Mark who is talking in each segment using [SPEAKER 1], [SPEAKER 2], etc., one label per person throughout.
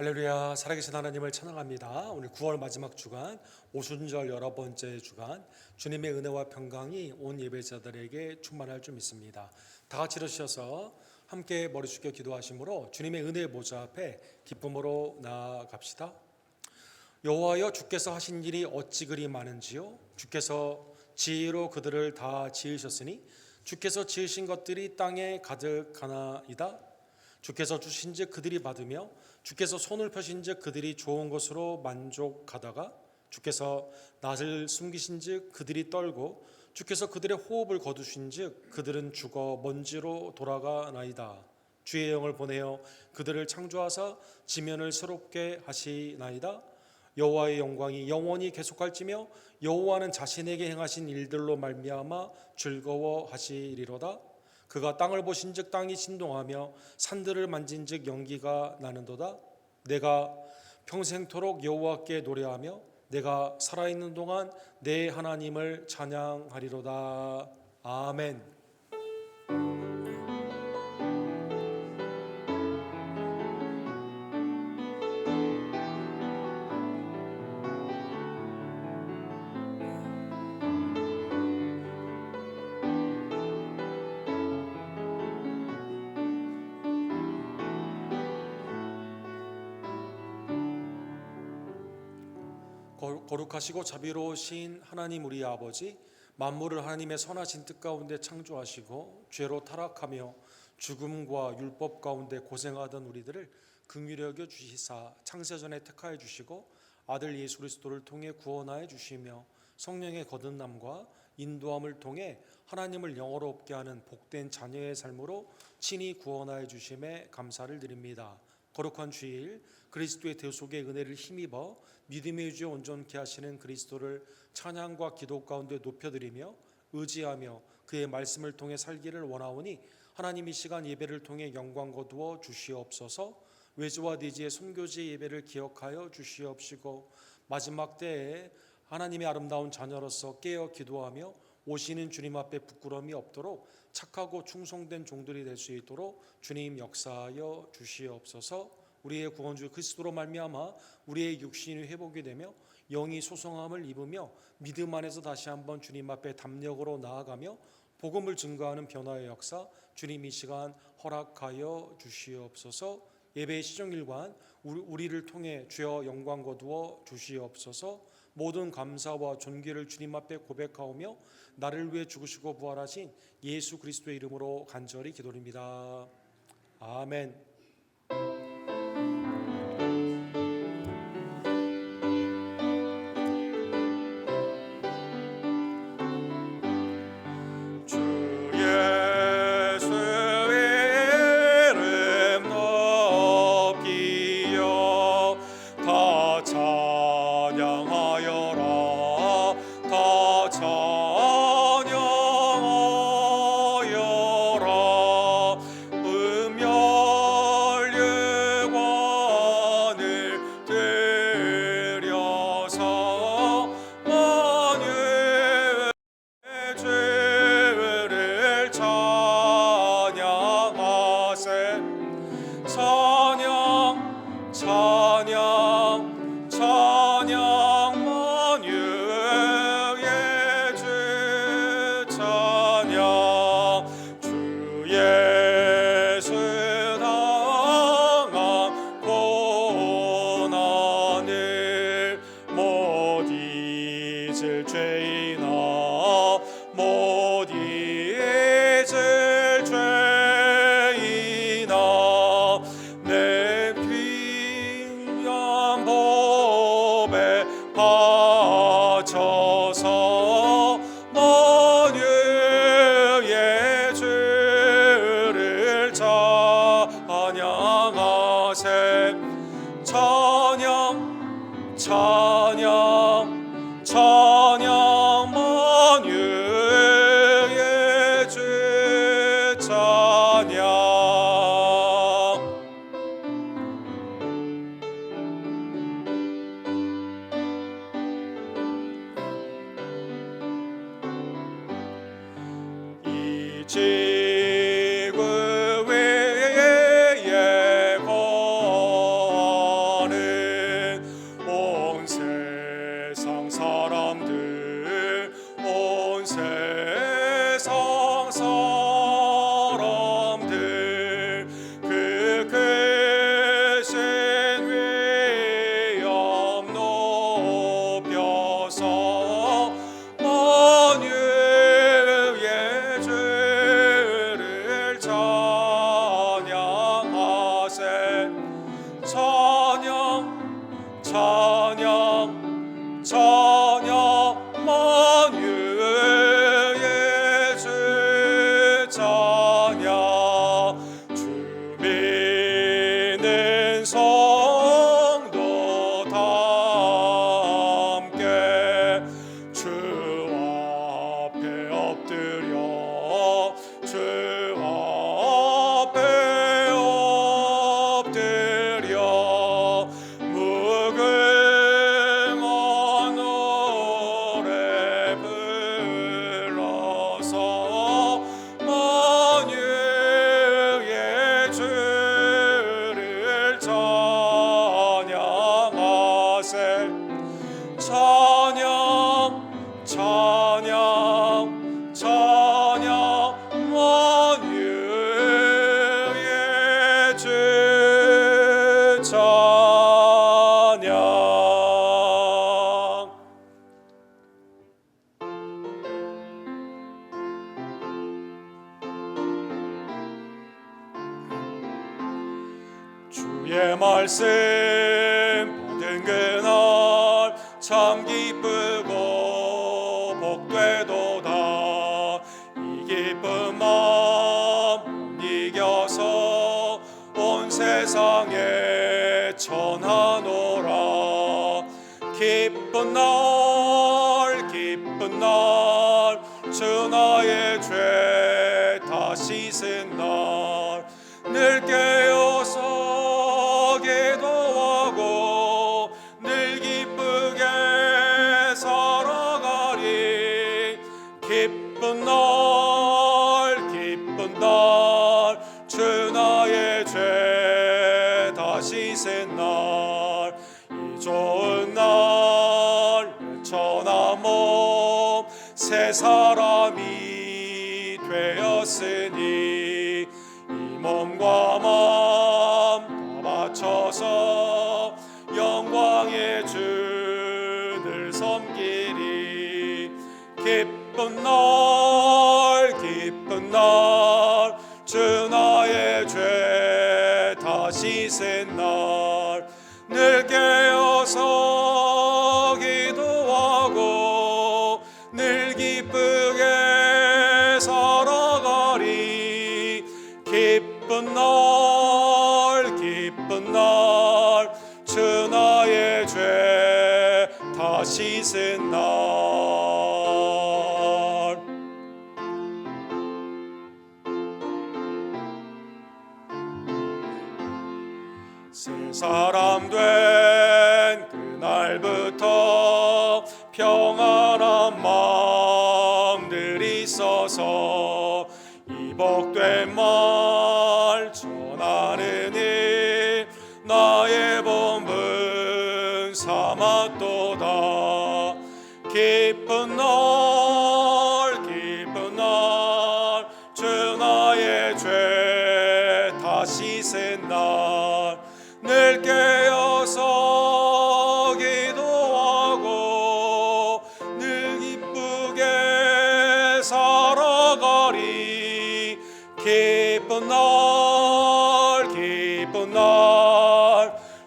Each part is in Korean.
[SPEAKER 1] 할렐루야. 살아계신 하나님을 찬양합니다. 오늘 9월 마지막 주간 오순절 11번째 주간 주님의 은혜와 평강이 온 예배자들에게 충만할 줄 믿습니다. 다 같이 일어서셔서 함께 머리 숙여 기도하심으로 주님의 은혜의 보좌 앞에 기쁨으로 나아갑시다. 여호와여, 주께서 하신 일이 어찌 그리 많은지요. 주께서 지혜로 그들을 다 지으셨으니 주께서 지으신 것들이 땅에 가득하나이다. 주께서 주신즉 그들이 받으며 주께서 손을 펴신즉 그들이 좋은 것으로 만족하다가 주께서 낯을 숨기신즉 그들이 떨고 주께서 그들의 호흡을 거두신즉 그들은 죽어 먼지로 돌아가나이다. 주의 영을 보내어 그들을 창조하사 지면을 새롭게 하시나이다. 여호와의 영광이 영원히 계속할지며 여호와는 자신에게 행하신 일들로 말미암아 즐거워하시리로다. 그가 땅을 보신즉 땅이 진동하며 산들을 만진즉 연기가 나는도다. 내가 평생토록 여호와께 노래하며 내가 살아있는 동안 내 하나님을 찬양하리로다. 아멘. 거룩하시고 자비로우신 하나님 우리 아버지, 만물을 하나님의 선하신 뜻 가운데 창조하시고 죄로 타락하며 죽음과 율법 가운데 고생하던 우리들을 긍휼히 여겨 주시사 창세전에 택하여 주시고 아들 예수 그리스도를 통해 구원하여 주시며 성령의 거듭남과 인도함을 통해 하나님을 영화롭게 하는 복된 자녀의 삶으로 친히 구원하여 주심에 감사를 드립니다. 거룩한 주일 그리스도의 대속의 은혜를 힘입어 믿음의 주에 온전케 하시는 그리스도를 찬양과 기도 가운데 높여드리며 의지하며 그의 말씀을 통해 살기를 원하오니 하나님 이 시간 예배를 통해 영광 거두어 주시옵소서. 외주와 내지의 선교지의 예배를 기억하여 주시옵시고 마지막 때에 하나님의 아름다운 자녀로서 깨어 기도하며 오시는 주님 앞에 부끄러움이 없도록 착하고 충성된 종들이 될 수 있도록 주님 역사하여 주시옵소서. 우리의 구원주 그리스도로 말미암아 우리의 육신이 회복이 되며 영이 소성함을 입으며 믿음 안에서 다시 한번 주님 앞에 담력으로 나아가며 복음을 증거하는 변화의 역사 주님 이 시간 허락하여 주시옵소서. 예배의 시정일관 우리를 통해 주여 영광 거두어 주시옵소서. 모든 감사와 존귀를 주님 앞에 고백하오며 나를 위해 죽으시고 부활하신 예수 그리스도의 이름으로 간절히 기도드립니다. 아멘. 찬양 만유의 주 찬양. 이 지구 찬양 찬양 만유의 주 찬양 주 믿는 성도 다 함께 주 앞에 엎드려 주 앞에 엎드려 무궁한 노래 불러서 만유의 주를 찬양하세 찬양 찬양 찬양 만유의 주 찬양 주의 말씀 받은 그날 참 기쁘고 복되도다 이 기쁜 마음 못 이겨서 온 세상에 전하노라 기쁜 날 주 나의 죄 다 씻은 날 늘 깨어서 기도하고 늘 기쁘게 살아가리 기쁜 날 주 나의 죄 다 씻은 날 이 좋은 날 천하 몸 새 사람이 되었으니 이 몸과 마음 다 바쳐서 영광의 주를 섬기리 기쁜 날 주 나의 죄 다 씻은 날 늘 깨어서 기도하고 늘 기쁘게 살아가리 기쁜 날 주 나의 죄 다 씻은 날 새 사람 된 그날부터 평안한 마음들이 있어서 이 복된 말 전하느니 나의 본분 삼았도다 기쁜 날 주 나의 죄 다 씻은 날 늘 깨어서 기도하고 늘 기쁘게 살아가리 기쁜 날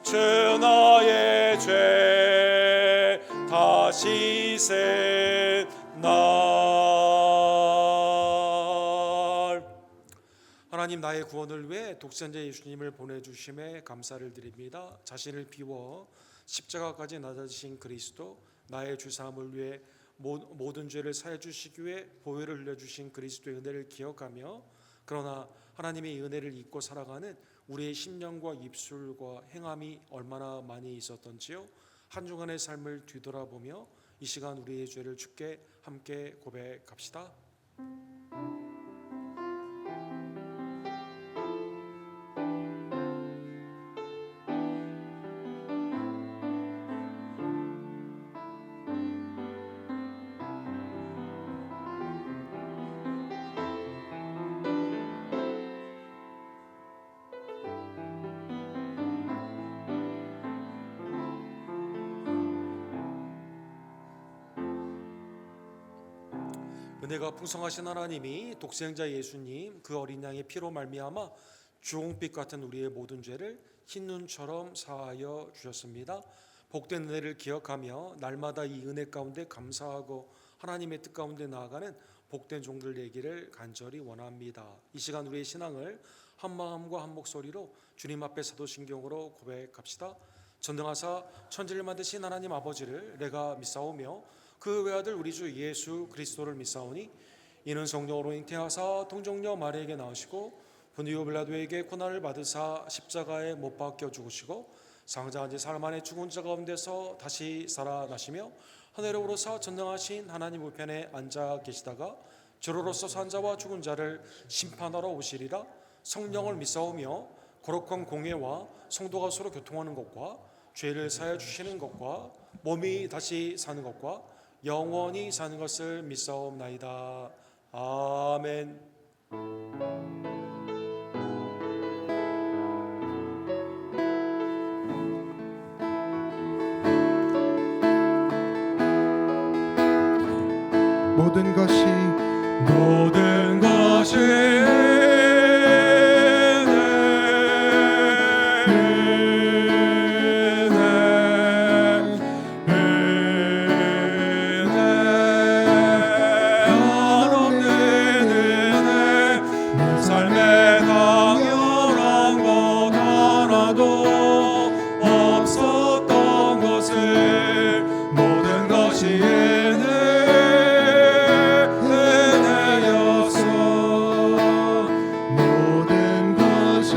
[SPEAKER 1] 주 나의 죄 다 씻은 날 하나님 나의 구원을 위해 독생자 예수님을 보내주심에 감사를 드립니다. 자신을 비워 십자가까지 낮아지신 그리스도 나의 주사함을 위해 모든 죄를 사해 주시기 위해 보혈을 흘려주신 그리스도의 은혜를 기억하며 그러나 하나님의 은혜를 잊고 살아가는 우리의 심령과 입술과 행함이 얼마나 많이 있었던지요. 한 주간의 삶을 뒤돌아보며 이 시간 우리의 죄를 주께 함께 고백합시다. 은혜가 풍성하신 하나님이 독생자 예수님 그 어린 양의 피로 말미암아 주홍빛 같은 우리의 모든 죄를 흰 눈처럼 사하여 주셨습니다. 복된 은혜를 기억하며 날마다 이 은혜 가운데 감사하고 하나님의 뜻 가운데 나아가는 복된 종들 되기를 간절히 원합니다. 이 시간 우리의 신앙을 한 마음과 한 목소리로 주님 앞에 사도신경으로 고백합시다. 전능하사 천지를 만드신 하나님 아버지를 내가 믿사오며 그 외아들 우리 주 예수 그리스도를 믿사오니 이는 성령으로 잉태하사 동정녀 마리아에게 나으시고 본디오 빌라도에게 고난을 받으사 십자가에 못 박혀 죽으시고 상자한 지 사흘 만에 죽은 자 가운데서 다시 살아나시며 하늘에 오르사 전능하신 하나님 우편에 앉아 계시다가 저로로서 산 자와 죽은 자를 심판하러 오시리라. 성령을 믿사오며 거룩한 공예와 성도가 서로 교통하는 것과 죄를 사하여 주시는 것과 몸이 다시 사는 것과 영원히 사는 것을 믿사옵나이다. 아멘.
[SPEAKER 2] 모든 것이
[SPEAKER 1] 삶에 당연한 것 하나도 없었던 것을 모든 것이 은혜였어.
[SPEAKER 2] 모든 것이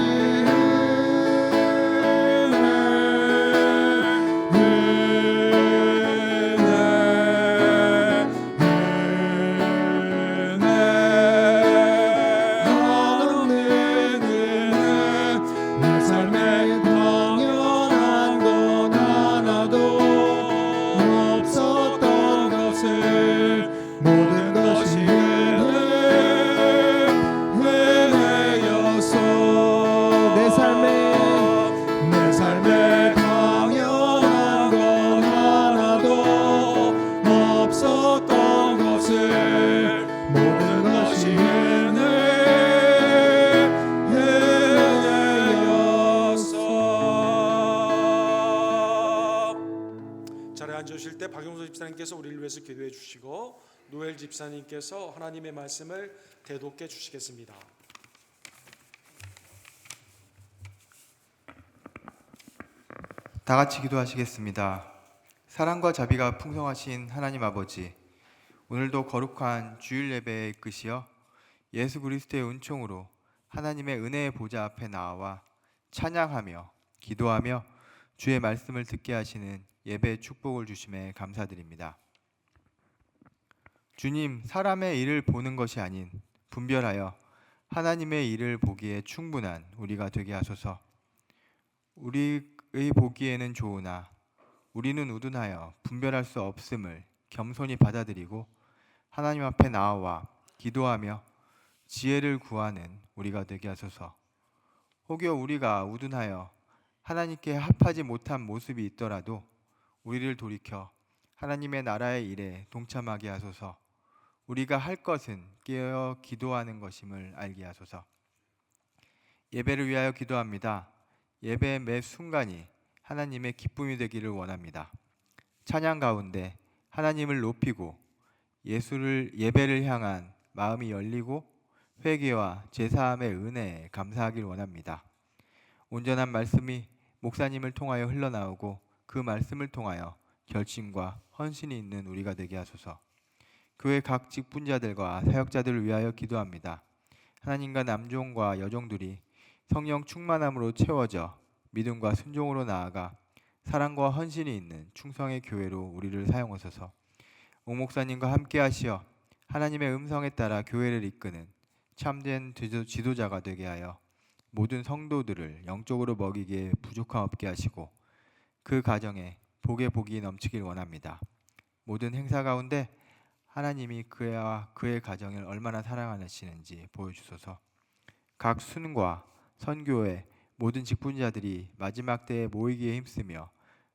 [SPEAKER 1] 내 삶에 당연한 것 하나도 없었던 것을 모든 것이 은혜였어.
[SPEAKER 2] 내
[SPEAKER 1] 삶에 당연한 것 하나도 없었던 것을 모든 것이 은혜였어. 자리에 앉으실 때 박용서 집사님께서 우리를 위해서 기도해 주시고 노엘 집사님께서 하나님의 말씀을 대독해 주시겠습니다.
[SPEAKER 3] 다 같이 기도하시겠습니다. 사랑과 자비가 풍성하신 하나님 아버지, 오늘도 거룩한 주일 예배에 이끄시어 예수 그리스도의 은총으로 하나님의 은혜의 보좌 앞에 나와 찬양하며 기도하며 주의 말씀을 듣게 하시는 예배의 축복을 주심에 감사드립니다. 주님, 사람의 일을 보는 것이 아닌 분별하여 하나님의 일을 보기에 충분한 우리가 되게 하소서. 우리의 보기에는 좋으나 우리는 우둔하여 분별할 수 없음을 겸손히 받아들이고 하나님 앞에 나아와 기도하며 지혜를 구하는 우리가 되게 하소서. 혹여 우리가 우둔하여 하나님께 합하지 못한 모습이 있더라도 우리를 돌이켜 하나님의 나라의 일에 동참하게 하소서. 우리가 할 것은 깨어 기도하는 것임을 알게 하소서. 예배를 위하여 기도합니다. 예배의 매 순간이 하나님의 기쁨이 되기를 원합니다. 찬양 가운데 하나님을 높이고 예배를 향한 마음이 열리고 회개와 제사함의 은혜에 감사하길 원합니다. 온전한 말씀이 목사님을 통하여 흘러나오고 그 말씀을 통하여 결심과 헌신이 있는 우리가 되게 하소서. 교회 각 직분자들과 사역자들을 위하여 기도합니다. 하나님과 남종과 여종들이 성령 충만함으로 채워져 믿음과 순종으로 나아가 사랑과 헌신이 있는 충성의 교회로 우리를 사용하소서. 옥 목사님과 함께 하시어 하나님의 음성에 따라 교회를 이끄는 참된 지도자가 되게 하여 모든 성도들을 영적으로 먹이기에 부족함 없게 하시고 그 가정에 복의 복이 넘치길 원합니다. 모든 행사 가운데 하나님이 그와 그의 가정을 얼마나 사랑하시는지 보여주소서. 각 순과 선교회 모든 직분자들이 마지막 때에 모이기에 힘쓰며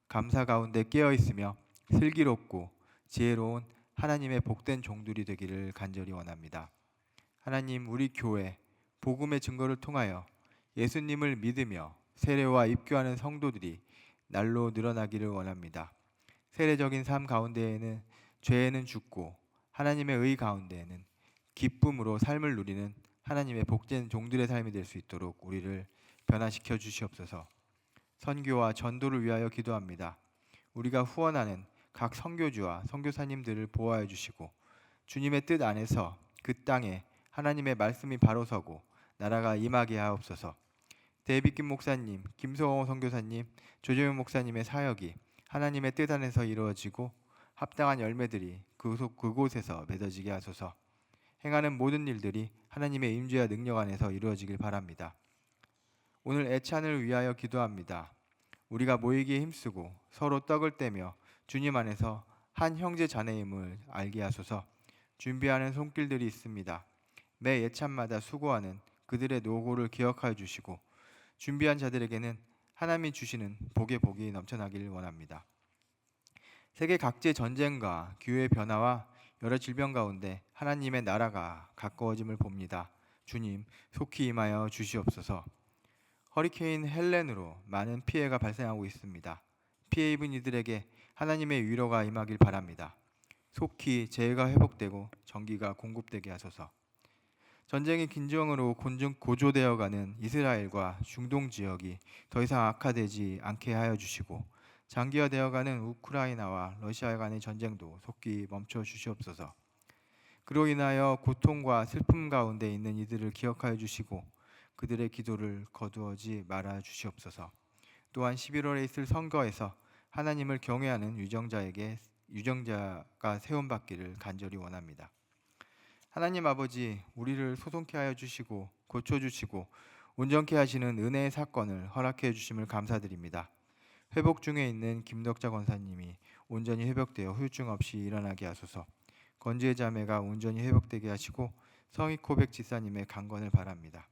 [SPEAKER 3] 감사 가운데 깨어있으며 슬기롭고 지혜로운 하나님의 복된 종들이 되기를 간절히 원합니다. 하나님, 우리 교회 복음의 증거를 통하여 예수님을 믿으며 세례와 입교하는 성도들이 날로 늘어나기를 원합니다. 세례적인 삶 가운데에는 죄에는 죽고 하나님의 의 가운데에는 기쁨으로 삶을 누리는 하나님의 복된 종들의 삶이 될 수 있도록 우리를 변화시켜 주시옵소서. 선교와 전도를 위하여 기도합니다. 우리가 후원하는 각 선교주와 선교사님들을 보호하여 주시고 주님의 뜻 안에서 그 땅에 하나님의 말씀이 바로 서고 나라가 임하게 하옵소서. 데이빗 목사님, 김소호 선교사님, 조재현 목사님의 사역이 하나님의 뜻 안에서 이루어지고 합당한 열매들이 그곳에서 맺어지게 하소서. 행하는 모든 일들이 하나님의 임재와 능력 안에서 이루어지길 바랍니다. 오늘 애찬을 위하여 기도합니다. 우리가 모이기에 힘쓰고 서로 떡을 떼며 주님 안에서 한 형제 자매임을 알게 하소서. 준비하는 손길들이 있습니다. 매 예찬마다 수고하는 그들의 노고를 기억하여 주시고 준비한 자들에게는 하나님이 주시는 복이 넘쳐나기를 원합니다. 세계 각지의 전쟁과 기후의 변화와 여러 질병 가운데 하나님의 나라가 가까워짐을 봅니다. 주님 속히 임하여 주시옵소서. 허리케인 헬렌으로 많은 피해가 발생하고 있습니다. 피해 입은 이들에게 하나님의 위로가 임하길 바랍니다. 속히 재해가 회복되고 전기가 공급되게 하소서. 전쟁의 긴장으로 고조되어가는 이스라엘과 중동 지역이 더 이상 악화되지 않게 하여 주시고 장기화되어가는 우크라이나와 러시아 간의 전쟁도 속히 멈춰 주시옵소서. 그로 인하여 고통과 슬픔 가운데 있는 이들을 기억하여 주시고 그들의 기도를 거두어지 말아 주시옵소서. 또한 11월에 있을 선거에서 하나님을 경외하는 유정자가 세움받기를 간절히 원합니다. 하나님 아버지, 우리를 소송케 하여 주시고 고쳐주시고 온전케 하시는 은혜의 사건을 허락해 주심을 감사드립니다. 회복 중에 있는 김덕자 권사님이 온전히 회복되어 후유증 없이 일어나게 하소서. 건지의 자매가 온전히 회복되게 하시고 성익고백 지사님의 강건을 바랍니다.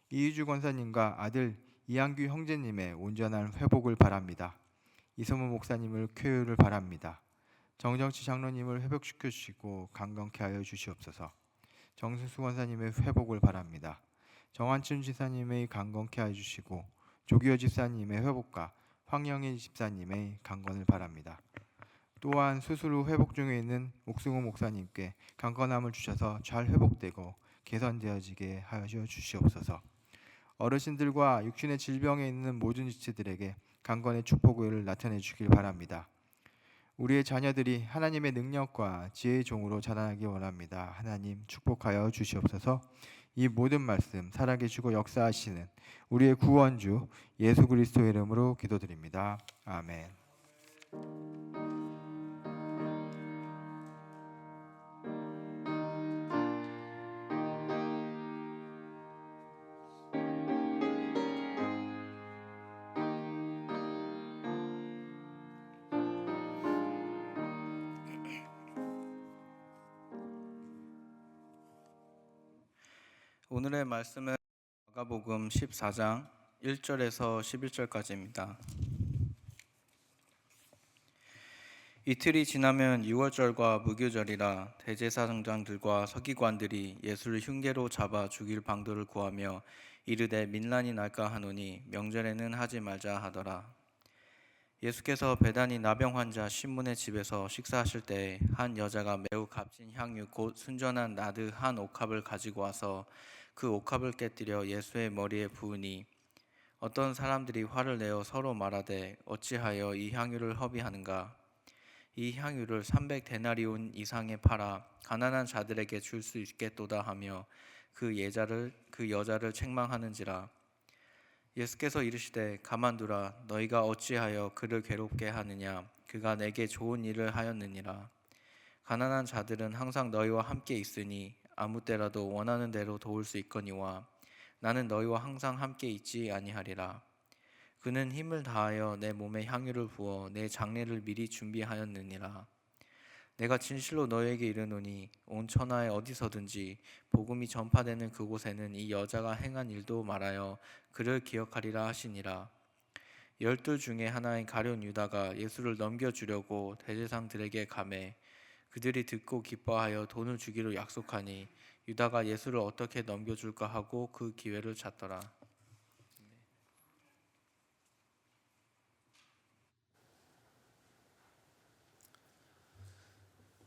[SPEAKER 3] 이희주 권사님과 아들 이한규 형제님의 온전한 회복을 바랍니다. 이소모 목사님을 쾌유를 바랍니다. 정정치 장로님을 회복시켜 주시고 강건케 하여 주시옵소서. 정수수 권사님의 회복을 바랍니다. 정한춘 지사님의 강건케 하여 주시고 조기호 집사님의 회복과 황영희 집사님의 강건을 바랍니다. 또한 수술 후 회복 중에 있는 옥승우 목사님께 강건함을 주셔서 잘 회복되고 개선되어지게 하여 주시옵소서. 어르신들과 육신의 질병에 있는 모든 지체들에게 강건의 축복을 나타내 주길 바랍니다. 우리의 자녀들이 하나님의 능력과 지혜의 종으로 자라나기 원합니다. 하나님 축복하여 주시옵소서. 이 모든 말씀 살아계시고 역사하시는 우리의 구원주 예수 그리스도의 이름으로 기도드립니다. 아멘.
[SPEAKER 4] 오늘의 말씀은 마가복음 14장 1절에서 11절까지입니다. 이틀이 지나면 유월절과 무교절이라 대제사장들과 서기관들이 예수를 흉계로 잡아 죽일 방도를 구하며 이르되 민란이 날까 하노니 명절에는 하지 말자 하더라. 예수께서 베다니 나병 환자 시몬의 집에서 식사하실 때에 한 여자가 매우 값진 향유 곧 순전한 나드 한 옥합을 가지고 와서 그 옥합을 깨뜨려 예수의 머리에 부으니 어떤 사람들이 화를 내어 서로 말하되 어찌하여 이 향유를 허비하는가. 이 향유를 300데나리온 이상에 팔아 가난한 자들에게 줄 수 있겠도다 하며 그 여자를 책망하는지라. 예수께서 이르시되 가만두라. 너희가 어찌하여 그를 괴롭게 하느냐. 그가 내게 좋은 일을 하였느니라. 가난한 자들은 항상 너희와 함께 있으니 아무 때라도 원하는 대로 도울 수 있거니와 나는 너희와 항상 함께 있지 아니하리라. 그는 힘을 다하여 내 몸에 향유를 부어 내 장례를 미리 준비하였느니라. 내가 진실로 너희에게 이르노니 온 천하에 어디서든지 복음이 전파되는 그곳에는 이 여자가 행한 일도 말하여 그를 기억하리라 하시니라. 12 중에 하나인 가룟 유다가 예수를 넘겨주려고 대제사장들에게 가매 그들이 듣고 기뻐하여 돈을 주기로 약속하니 유다가 예수를 어떻게 넘겨줄까 하고 그 기회를 찾더라.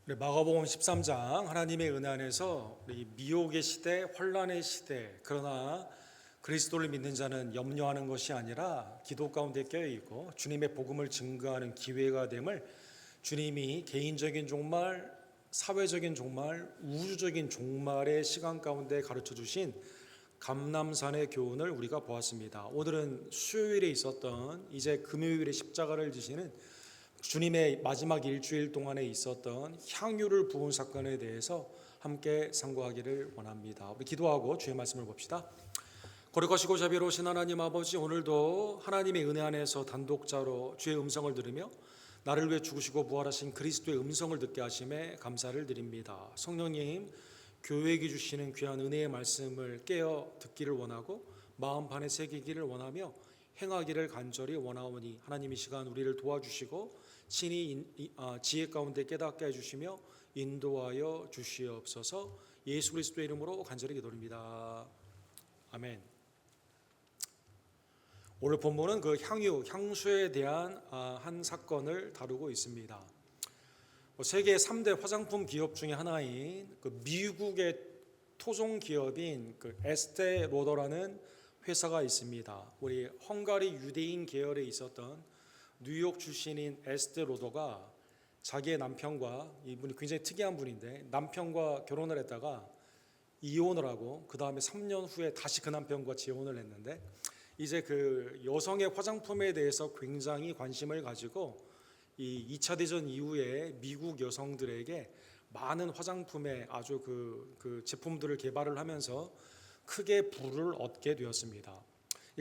[SPEAKER 1] 우리 마가복음 13장 하나님의 은혜 안에서 우리 미혹의 시대, 혼란의 시대, 그러나 그리스도를 믿는 자는 염려하는 것이 아니라 기도 가운데 깨어 있고 주님의 복음을 증거하는 기회가 됨을 주님이 개인적인 종말, 사회적인 종말, 우주적인 종말의 시간 가운데 가르쳐 주신 감람산의 교훈을 우리가 보았습니다. 오늘은 수요일에 있었던 이제 금요일에 십자가를 지시는 주님의 마지막 일주일 동안에 있었던 향유를 부은 사건에 대해서 함께 상고하기를 원합니다. 우리 기도하고 주의 말씀을 봅시다. 거룩하시고 자비로우신 하나님 아버지, 오늘도 하나님의 은혜 안에서 단독자로 주의 음성을 들으며 나를 위해 죽으시고 부활하신 그리스도의 음성을 듣게 하심에 감사를 드립니다. 성령님, 교회에게 주시는 귀한 은혜의 말씀을 깨어 듣기를 원하고 마음판에 새기기를 원하며 행하기를 간절히 원하오니 하나님 이 시간 우리를 도와주시고 친히 지혜 가운데 깨닫게 해주시며 인도하여 주시옵소서. 예수 그리스도의 이름으로 간절히 기도드립니다. 아멘. 오늘 본문은 그 향수에 대한 한 사건을 다루고 있습니다. 세계 3대 화장품 기업 중에 하나인 그 미국의 토종 기업인 그 에스테 로더라는 회사가 있습니다. 우리 헝가리 유대인 계열에 있었던 뉴욕 출신인 에스테 로더가 자기의 남편과, 이분이 굉장히 특이한 분인데, 남편과 결혼을 했다가 이혼을 하고 그 다음에 3년 후에 다시 그 남편과 재혼을 했는데, 이제 그 여성의 화장품에 대해서 굉장히 관심을 가지고 이 2차 대전 이후에 미국 여성들에게 많은 화장품의 아주 그 제품들을 개발을 하면서 크게 부를 얻게 되었습니다.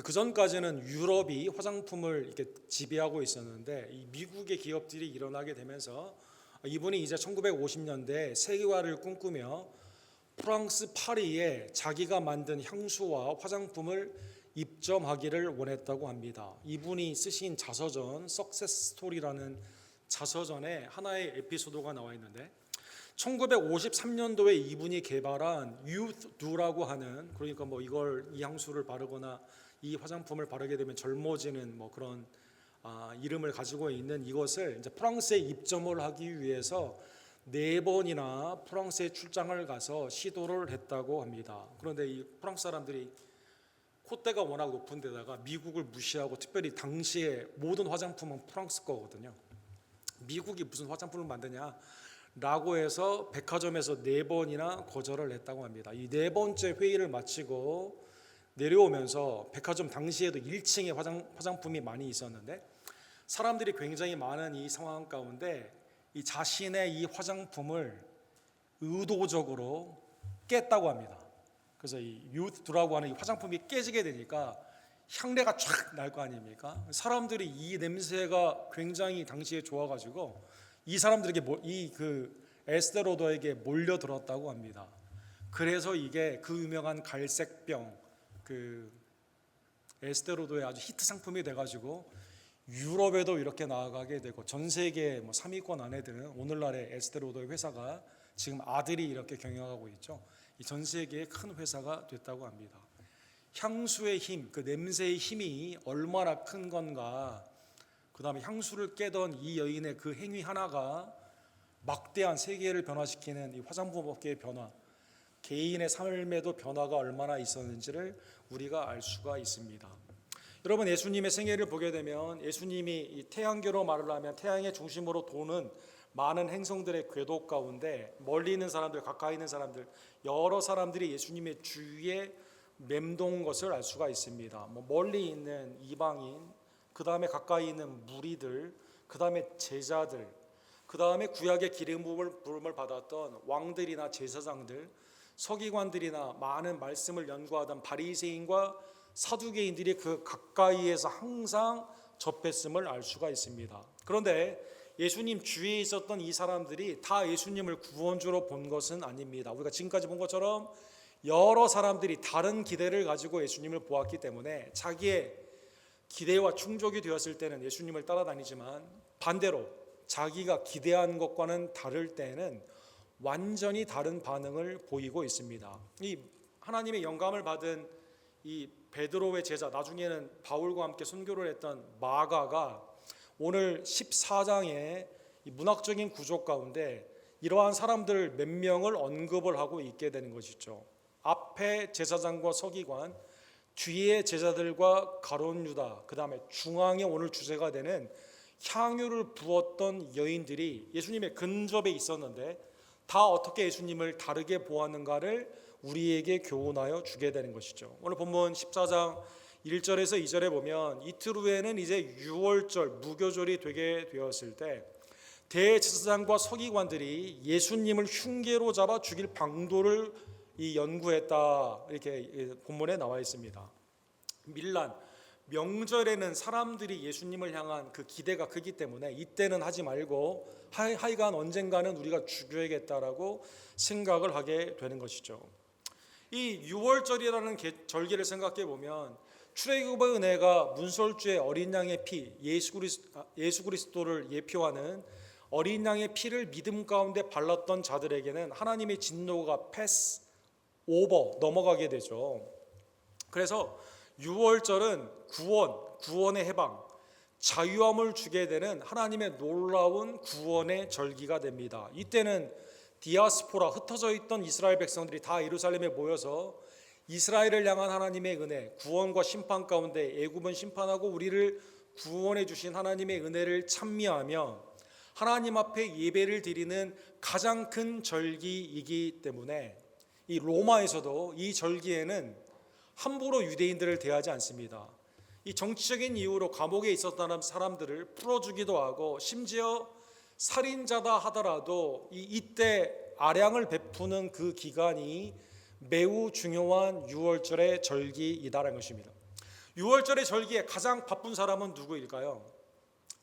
[SPEAKER 1] 그 전까지는 유럽이 화장품을 이렇게 지배하고 있었는데 이 미국의 기업들이 일어나게 되면서 이분이 이제 1950년대 세계화를 꿈꾸며 프랑스 파리에 자기가 만든 향수와 화장품을 입점하기를 원했다고 합니다. 이분이 쓰신 자서전 석세스 스토리라는 자서전에 하나의 에피소드가 나와 있는데 1953년도에 이분이 개발한 유두라고 하는, 그러니까 뭐 이 향수를 바르거나 이 화장품을 바르게 되면 젊어지는 뭐 그런 이름을 가지고 있는 이것을 이제 프랑스에 입점을 하기 위해서 4번이나 프랑스에 출장을 가서 시도를 했다고 합니다. 그런데 이 프랑스 사람들이 콧대가 워낙 높은 데다가 미국을 무시하고, 특별히 당시에 모든 화장품은 프랑스 거거든요. 미국이 무슨 화장품을 만드냐 라고 해서 백화점에서 4번이나 거절을 했다고 합니다. 이 4번째 회의를 마치고 내려오면서 백화점 당시에도 1층에 화장품이 많이 있었는데 사람들이 굉장히 많은 이 상황 가운데 이 자신의 이 화장품을 의도적으로 깼다고 합니다. 그래서 이 유드라고 하는 이 화장품이 깨지게 되니까 향내가 쫙 날 거 아닙니까? 사람들이 이 냄새가 굉장히 당시에 좋아가지고 이 사람들에게 에스테 로더에게 몰려들었다고 합니다. 그래서 이게 그 유명한 갈색병, 그 에스테 로더의 아주 히트 상품이 돼가지고 유럽에도 이렇게 나아가게 되고 전 세계 3위권 안에 드는 오늘날의 에스테 로더의 회사가 지금 아들이 이렇게 경영하고 있죠. 전 세계의 큰 회사가 됐다고 합니다. 향수의 힘, 그 냄새의 힘이 얼마나 큰 건가. 그 다음에 향수를 깨던 이 여인의 그 행위 하나가 막대한 세계를 변화시키는 이 화장품 업계의 변화, 개인의 삶에도 변화가 얼마나 있었는지를 우리가 알 수가 있습니다. 여러분, 예수님의 생애를 보게 되면 예수님이 이 태양계로 말을 하면 태양의 중심으로 도는 많은 행성들의 궤도 가운데 멀리 있는 사람들, 가까이 있는 사람들, 여러 사람들이 예수님의 주위에 맴돈 것을 알 수가 있습니다. 멀리 있는 이방인, 그 다음에 가까이 있는 무리들, 그 다음에 제자들, 그 다음에 구약의 기름 부음을 받았던 왕들이나 제사장들, 서기관들이나 많은 말씀을 연구하던 바리새인과 사두개인들이 그 가까이에서 항상 접했음을 알 수가 있습니다. 그런데 예수님 주위에 있었던 이 사람들이 다 예수님을 구원주로 본 것은 아닙니다. 우리가 지금까지 본 것처럼 여러 사람들이 다른 기대를 가지고 예수님을 보았기 때문에 자기의 기대와 충족이 되었을 때는 예수님을 따라다니지만 반대로 자기가 기대한 것과는 다를 때는 완전히 다른 반응을 보이고 있습니다. 이 하나님의 영감을 받은 이 베드로의 제자, 나중에는 바울과 함께 선교를 했던 마가가 오늘 14장의 이 문학적인 구조 가운데 이러한 사람들 몇 명을 언급을 하고 있게 되는 것이죠. 앞에 제사장과 서기관, 뒤에 제자들과 가룟 유다, 그 다음에 중앙에 오늘 주제가 되는 향유를 부었던 여인들이 예수님의 근접에 있었는데 다 어떻게 예수님을 다르게 보았는가를 우리에게 교훈하여 주게 되는 것이죠. 오늘 본문 14장 1절에서 2절에 보면 이틀 후에는 이제 유월절 무교절이 되게 되었을 때 대제사장과 서기관들이 예수님을 흉계로 잡아 죽일 방도를 연구했다, 이렇게 본문에 나와 있습니다. 밀란 명절에는 사람들이 예수님을 향한 그 기대가 크기 때문에 이때는 하지 말고 하여간 언젠가는 우리가 죽여야겠다라고 생각을 하게 되는 것이죠. 이 유월절이라는 절기를 생각해 보면 출애굽의 은혜가 문설주의 어린 양의 피, 예수 그리스도를 예표하는 어린 양의 피를 믿음 가운데 발랐던 자들에게는 하나님의 진노가 패스 오버 넘어가게 되죠. 그래서 유월절은 구원의 해방, 자유함을 주게 되는 하나님의 놀라운 구원의 절기가 됩니다. 이때는 디아스포라, 흩어져 있던 이스라엘 백성들이 다 예루살렘에 모여서 이스라엘을 향한 하나님의 은혜, 구원과 심판 가운데 애굽은 심판하고 우리를 구원해 주신 하나님의 은혜를 찬미하며 하나님 앞에 예배를 드리는 가장 큰 절기이기 때문에 이 로마에서도 이 절기에는 함부로 유대인들을 대하지 않습니다. 이 정치적인 이유로 감옥에 있었던 사람들을 풀어주기도 하고 심지어 살인자다 하더라도 이때 아량을 베푸는 그 기간이 매우 중요한 유월절의 절기이다라는 것입니다. 유월절의 절기에 가장 바쁜 사람은 누구일까요?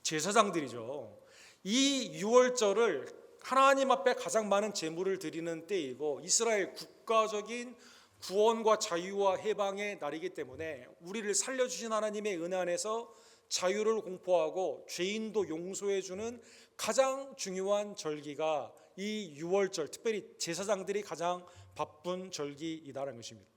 [SPEAKER 1] 제사장들이죠. 이 유월절을 하나님 앞에 가장 많은 제물을 드리는 때이고 이스라엘 국가적인 구원과 자유와 해방의 날이기 때문에 우리를 살려주신 하나님의 은혜 안에서 자유를 공포하고 죄인도 용서해주는 가장 중요한 절기가 이 유월절, 특별히 제사장들이 가장 바쁜 절기이다라는 것입니다.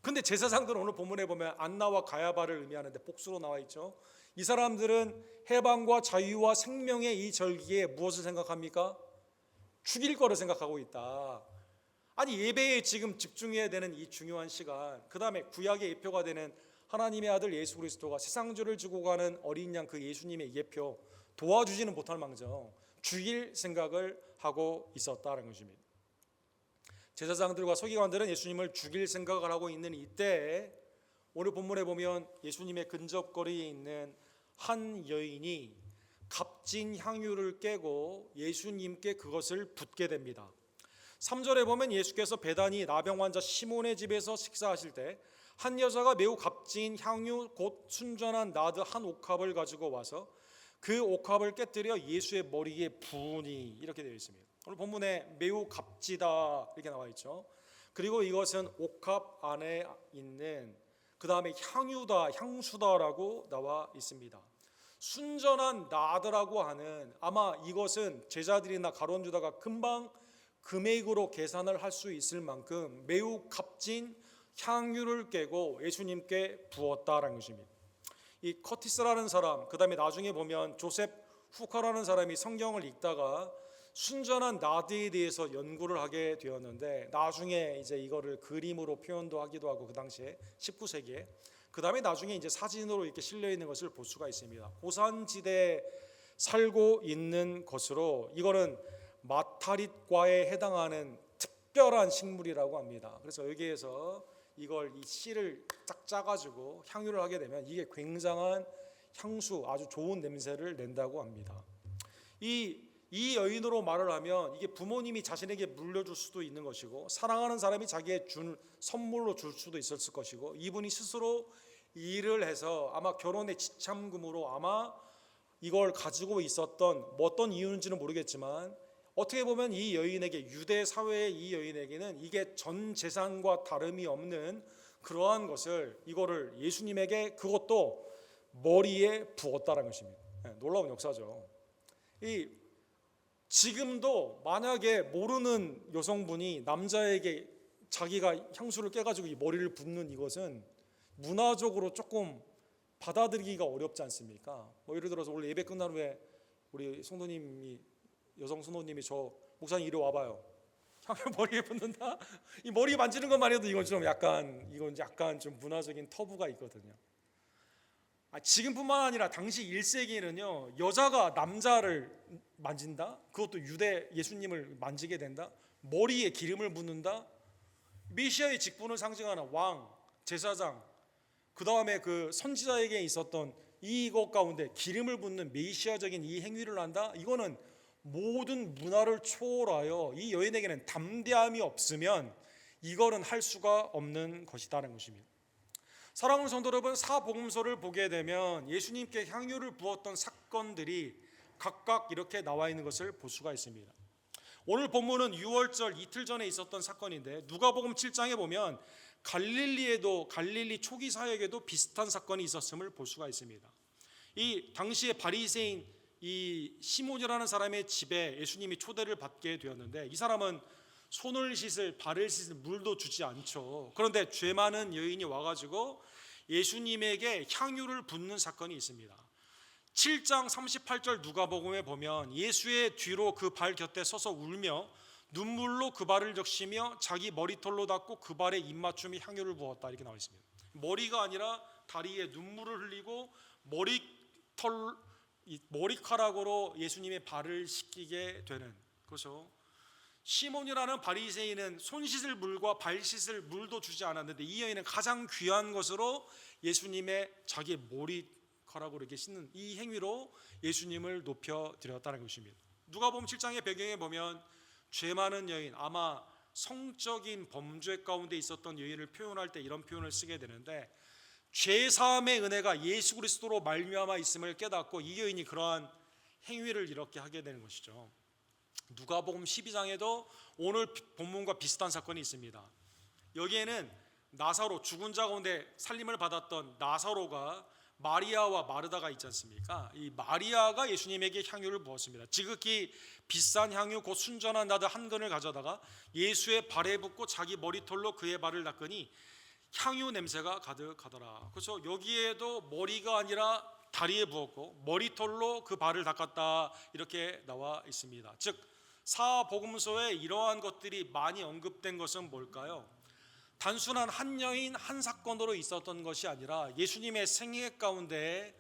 [SPEAKER 1] 근데 제사장들은 오늘 본문에 보면 안나와 가야바를 의미하는데 복수로 나와 있죠. 이 사람들은 해방과 자유와 생명의 이 절기에 무엇을 생각합니까? 죽일 거를 생각하고 있다. 아니 예배에 지금 집중해야 되는 이 중요한 시간, 그 다음에 구약의 예표가 되는 하나님의 아들 예수 그리스도가 세상죄를 지고 가는 어린 양 그 예수님의 예표 도와주지는 못할 망정 죽일 생각을 하고 있었다는 것입니다. 제사장들과 서기관들은 예수님을 죽일 생각을 하고 있는 이때에 오늘 본문에 보면 예수님의 근접거리에 있는 한 여인이 값진 향유를 깨고 예수님께 그것을 붓게 됩니다. 3절에 보면 예수께서 베다니 나병 환자 시몬의 집에서 식사하실 때 한 여자가 매우 값진 향유 곧 순전한 나드 한 옥합을 가지고 와서 그 옥합을 깨뜨려 예수의 머리에 부으니, 이렇게 되어 있습니다. 오늘 본문에 매우 값지다 이렇게 나와 있죠. 그리고 이것은 옥합 안에 있는 그 다음에 향유다, 향수다라고 나와 있습니다. 순전한 나드라고 하는, 아마 이것은 제자들이나 가룟 유다가 금방 금액으로 계산을 할 수 있을 만큼 매우 값진 향유를 깨고 예수님께 부었다라는 것입니다. 이 커티스라는 사람, 그 다음에 나중에 보면 조셉 후커라는 사람이 성경을 읽다가 순전한 나드에 대해서 연구를 하게 되었는데 나중에 이제 이거를 그림으로 표현도 하기도 하고 그 당시에 19세기에 그 다음에 나중에 이제 사진으로 이렇게 실려 있는 것을 볼 수가 있습니다. 고산지대에 살고 있는 것으로 이거는 마타릿과에 해당하는 특별한 식물이라고 합니다. 그래서 여기에서 이걸 이 씨를 딱 짜가지고 향유를 하게 되면 이게 굉장한 향수, 아주 좋은 냄새를 낸다고 합니다. 이 여인으로 말을 하면 이게 부모님이 자신에게 물려줄 수도 있는 것이고 사랑하는 사람이 자기의 준 선물로 줄 수도 있었을 것이고 이분이 스스로 일을 해서 아마 결혼의 지참금으로 아마 이걸 가지고 있었던 뭐 어떤 이유인지는 모르겠지만 어떻게 보면 이 여인에게, 유대 사회의 이 여인에게는 이게 전 재산과 다름이 없는 그러한 것을 이거를 예수님에게 그것도 머리에 부었다는 것입니다. 놀라운 역사죠. 지금도 만약에 모르는 여성분이 남자에게 자기가 향수를 깨가지고 이 머리를 붓는 이것은 문화적으로 조금 받아들이기가 어렵지 않습니까? 뭐 예를 들어서 원래 예배 끝난 후에 우리 성도님이 여성 순호님이 저 목사님 이리 와봐요. 향유 머리에 붓는다? 이 머리 만지는 것만 해도 이건 약간 좀 문화적인 터부가 있거든요. 지금뿐만 아니라 당시 1세기에는요 여자가 남자를 만진다? 그것도 유대 예수님을 만지게 된다? 머리에 기름을 붓는다? 메시아의 직분을 상징하는 왕, 제사장, 그 다음에 그 선지자에게 있었던 이것 가운데 기름을 붓는 메시아적인 이 행위를 한다? 이거는 모든 문화를 초월하여 이 여인에게는 담대함이 없으면 이거는 할 수가 없는 것이다라는 것입니다. 사랑하는 성도 여러분, 사복음서를 보게 되면 예수님께 향유를 부었던 사건들이 각각 이렇게 나와 있는 것을 볼 수가 있습니다. 오늘 본문은 유월절 이틀 전에 있었던 사건인데 누가복음 7장에 보면 갈릴리 초기 사역에도 비슷한 사건이 있었음을 볼 수가 있습니다. 이 당시에 바리새인 이 시몬이라는 사람의 집에 예수님이 초대를 받게 되었는데 이 사람은 손을 씻을 발을 씻을 물도 주지 않죠. 그런데 죄 많은 여인이 와가지고 예수님에게 향유를 붓는 사건이 있습니다. 7장 38절 누가복음에 보면 예수의 뒤로 그 발 곁에 서서 울며 눈물로 그 발을 적시며 자기 머리털로 닦고 그 발에 입맞춤이 향유를 부었다 이렇게 나와 있습니다. 머리가 아니라 다리에 눈물을 흘리고 머리카락으로 예수님의 발을 씻기게 되는 거죠. 시몬이라는 바리새인은 손 씻을 물과 발 씻을 물도 주지 않았는데 이 여인은 가장 귀한 것으로 예수님의 자기 머리카락으로 이렇게 씻는 이 행위로 예수님을 높여 드렸다는 것입니다. 누가복음 7장의 배경에 보면 죄 많은 여인, 아마 성적인 범죄 가운데 있었던 여인을 표현할 때 이런 표현을 쓰게 되는데 죄 사함의 은혜가 예수 그리스도로 말미암아 있음을 깨닫고 이 여인이 그러한 행위를 이렇게 하게 되는 것이죠. 누가복음 12장에도 오늘 본문과 비슷한 사건이 있습니다. 여기에는 나사로, 죽은 자 가운데 살림을 받았던 나사로가 마리아와 마르다가 있지 않습니까? 이 마리아가 예수님에게 향유를 부었습니다. 지극히 비싼 향유 곧 순전한 나드 한 근을 가져다가 예수의 발에 붓고 자기 머리털로 그의 발을 닦으니 향유 냄새가 가득하더라. 그래서 여기에도 머리가 아니라 다리에 부었고 머리털로 그 발을 닦았다 이렇게 나와 있습니다. 즉 사복음서에 이러한 것들이 많이 언급된 것은 뭘까요? 단순한 한 여인 한 사건으로 있었던 것이 아니라 예수님의 생애 가운데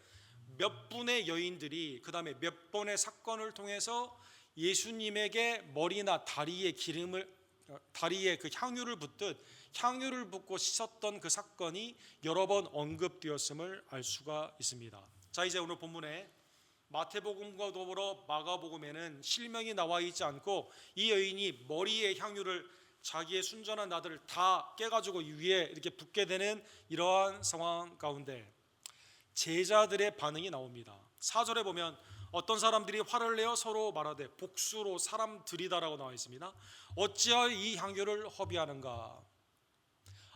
[SPEAKER 1] 몇 분의 여인들이 그 다음에 몇 번의 사건을 통해서 예수님에게 머리나 다리에 그 향유를 붓듯 향유를 붓고 씻었던 그 사건이 여러 번 언급되었음을 알 수가 있습니다. 자, 이제 오늘 본문에 마태복음과 더불어 마가복음에는 실명이 나와 있지 않고 이 여인이 머리에 향유를 자기의 순전한 나들을 다 깨가지고 위에 이렇게 붓게 되는 이러한 상황 가운데 제자들의 반응이 나옵니다. 4절에 보면 어떤 사람들이 화를 내어 서로 말하되 복수로 사람들이다라고 나와 있습니다. 어찌하여 이 향유를 허비하는가?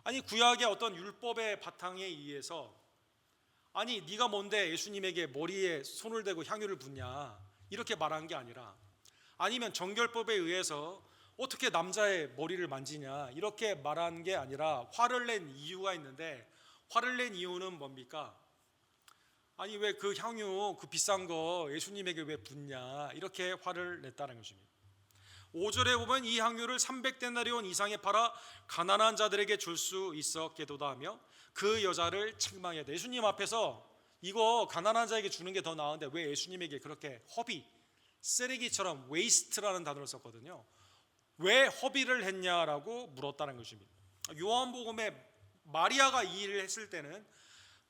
[SPEAKER 1] 아니 구약의 어떤 율법의 바탕에 의해서 아니 네가 뭔데 예수님에게 머리에 손을 대고 향유를 붓냐 이렇게 말한 게 아니라 아니면 정결법에 의해서 어떻게 남자의 머리를 만지냐 이렇게 말한 게 아니라 화를 낸 이유가 있는데 화를 낸 이유는 뭡니까? 아니 왜 그 향유 그 비싼 거 예수님에게 왜 붓냐 이렇게 화를 냈다는 것입니다. 5절에 보면 이 향유를 300데나리온 이상에 팔아 가난한 자들에게 줄 수 있었게도다 하며 그 여자를 책망해야 돼. 예수님 앞에서 이거 가난한 자에게 주는 게 더 나은데 왜 예수님에게 그렇게 허비, 쓰레기처럼 웨이스트라는 단어를 썼거든요. 왜 허비를 했냐라고 물었다는 것입니다. 요한복음에 마리아가 이 일을 했을 때는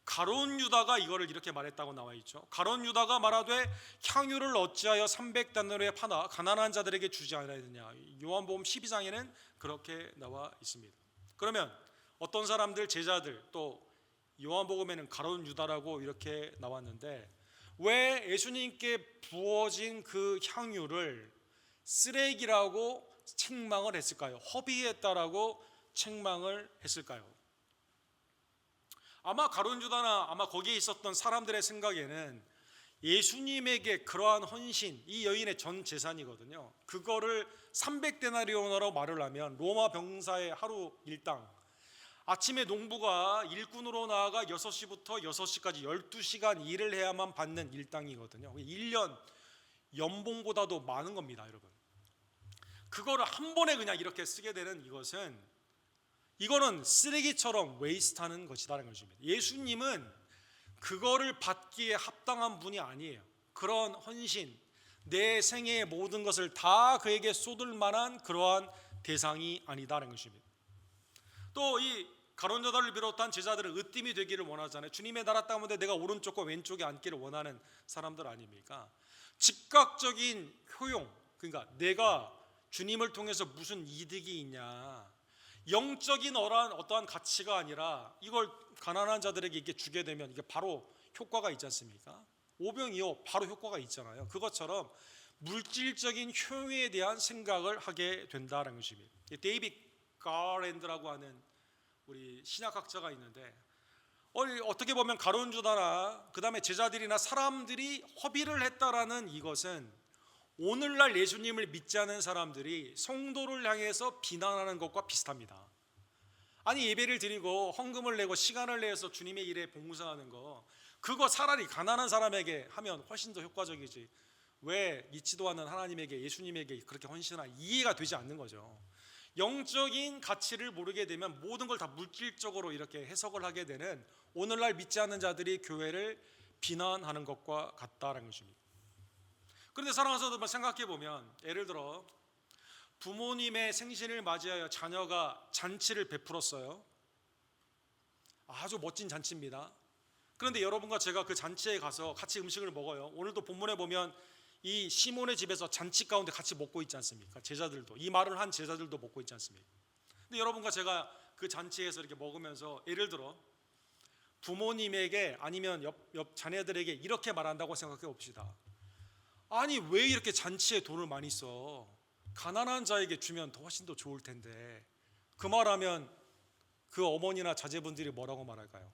[SPEAKER 1] 가룟 유다가 이거를 이렇게 말했다고 나와 있죠. 가룟 유다가 말하되 향유를 어찌하여 300데나리온에 파나 가난한 자들에게 주지 않았느냐. 요한복음 12장에는 그렇게 나와 있습니다. 그러면 어떤 사람들 제자들 또 요한복음에는 가룟 유다라고 이렇게 나왔는데 왜 예수님께 부어진 그 향유를 쓰레기라고 책망을 했을까요? 허비했다라고 책망을 했을까요? 아마 가룟 유다나 아마 거기에 있었던 사람들의 생각에는 예수님에게 그러한 헌신, 이 여인의 전 재산이거든요. 그거를 300데나리온으로 말을 하면 로마 병사의 하루 일당, 아침에 농부가 일꾼으로 나아가 6시부터 6시까지 12시간 일을 해야만 받는 일당이거든요. 1년 연봉보다도 많은 겁니다, 여러분. 그거를 한 번에 그냥 이렇게 쓰게 되는 이거는 쓰레기처럼 웨이스트하는 것이라는 것입니다. 예수님은 그거를 받기에 합당한 분이 아니에요. 그런 헌신, 내 생애의 모든 것을 다 그에게 쏟을 만한 그러한 대상이 아니다라는 것입니다. 또 이 가룟 유다를 비롯한 제자들은 으뜸이 되기를 원하잖아요. 주님의 나라 가운데 내가 오른쪽과 왼쪽에 앉기를 원하는 사람들 아닙니까? 즉각적인 효용, 그러니까 내가 주님을 통해서 무슨 이득이 있냐, 영적인 어떠한 가치가 아니라 이걸 가난한 자들에게 이렇게 주게 되면 이게 바로 효과가 있지 않습니까? 오병이어 바로 효과가 있잖아요. 그것처럼 물질적인 효용에 대한 생각을 하게 된다는 것입니다. 데이빗 가랜드라고 하는 우리 신약학자가 있는데, 어떻게 보면 가룟 유다나 그 다음에 제자들이나 사람들이 허비를 했다라는 이것은 오늘날 예수님을 믿지 않은 사람들이 성도를 향해서 비난하는 것과 비슷합니다. 아니, 예배를 드리고 헌금을 내고 시간을 내서 주님의 일에 봉사하는 거, 그거 차라리 가난한 사람에게 하면 훨씬 더 효과적이지, 왜 믿지도 않는 하나님에게, 예수님에게 그렇게 헌신하나 이해가 되지 않는 거죠. 영적인 가치를 모르게 되면 모든 걸 다 물질적으로 이렇게 해석을 하게 되는 오늘날 믿지 않는 자들이 교회를 비난하는 것과 같다는 것입니다. 그런데 사랑하는 성도들, 생각해 보면 예를 들어 부모님의 생신을 맞이하여 자녀가 잔치를 베풀었어요. 아주 멋진 잔치입니다. 그런데 여러분과 제가 그 잔치에 가서 같이 음식을 먹어요. 오늘도 본문에 보면 이 시몬의 집에서 잔치 가운데 같이 먹고 있지 않습니까? 제자들도, 이 말을 한 제자들도 먹고 있지 않습니까? 근데 여러분과 제가 그 잔치에서 이렇게 먹으면서 예를 들어 부모님에게 아니면 옆 자녀들에게 이렇게 말한다고 생각해 봅시다. 아니, 왜 이렇게 잔치에 돈을 많이 써? 가난한 자에게 주면 훨씬 더 좋을 텐데. 그 말하면 그 어머니나 자제분들이 뭐라고 말할까요?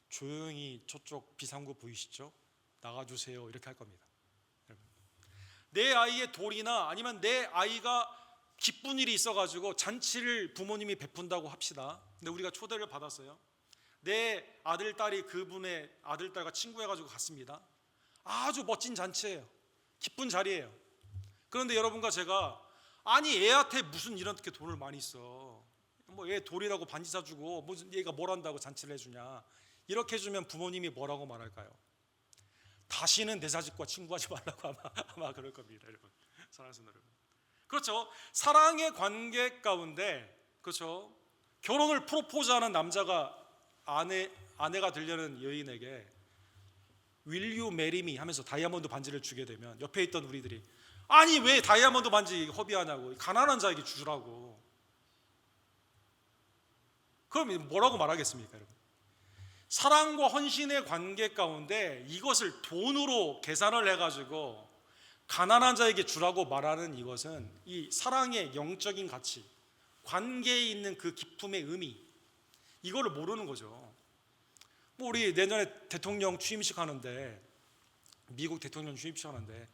[SPEAKER 1] 조용히 저쪽 비상구 보이시죠? 나가주세요, 이렇게 할 겁니다. 내 아이의 돌이나 아니면 내 아이가 기쁜 일이 있어가지고 잔치를 부모님이 베푼다고 합시다. 근데 우리가 초대를 받았어요. 내 아들, 딸이 그분의 아들, 딸과 친구해가지고 갔습니다. 아주 멋진 잔치예요. 기쁜 자리예요. 그런데 여러분과 제가, 아니 애한테 무슨 이렇게 돈을 많이 써, 뭐 애 돌이라고 반지 사주고 무슨 얘가 뭘 한다고 잔치를 해주냐, 이렇게 해주면 부모님이 뭐라고 말할까요? 다시는 내 자식과 친구하지 말라고 아마 그럴 겁니다, 여러분. 사랑하는 여러분, 그렇죠? 사랑의 관계 가운데, 그렇죠? 결혼을 프로포즈하는 남자가 아내가 되려는 여인에게 Will you marry me 하면서 다이아몬드 반지를 주게 되면 옆에 있던 우리들이, 아니 왜 다이아몬드 반지 허비하냐고, 가난한 자에게 주라고. 그럼 뭐라고 말하겠습니까, 여러분? 사랑과 헌신의 관계 가운데 이것을 돈으로 계산을 해가지고 가난한 자에게 주라고 말하는 이것은 이 사랑의 영적인 가치, 관계에 있는 그 기쁨의 의미, 이거를 모르는 거죠. 뭐 우리 내년에 대통령 취임식 하는데, 미국 대통령 취임식 하는데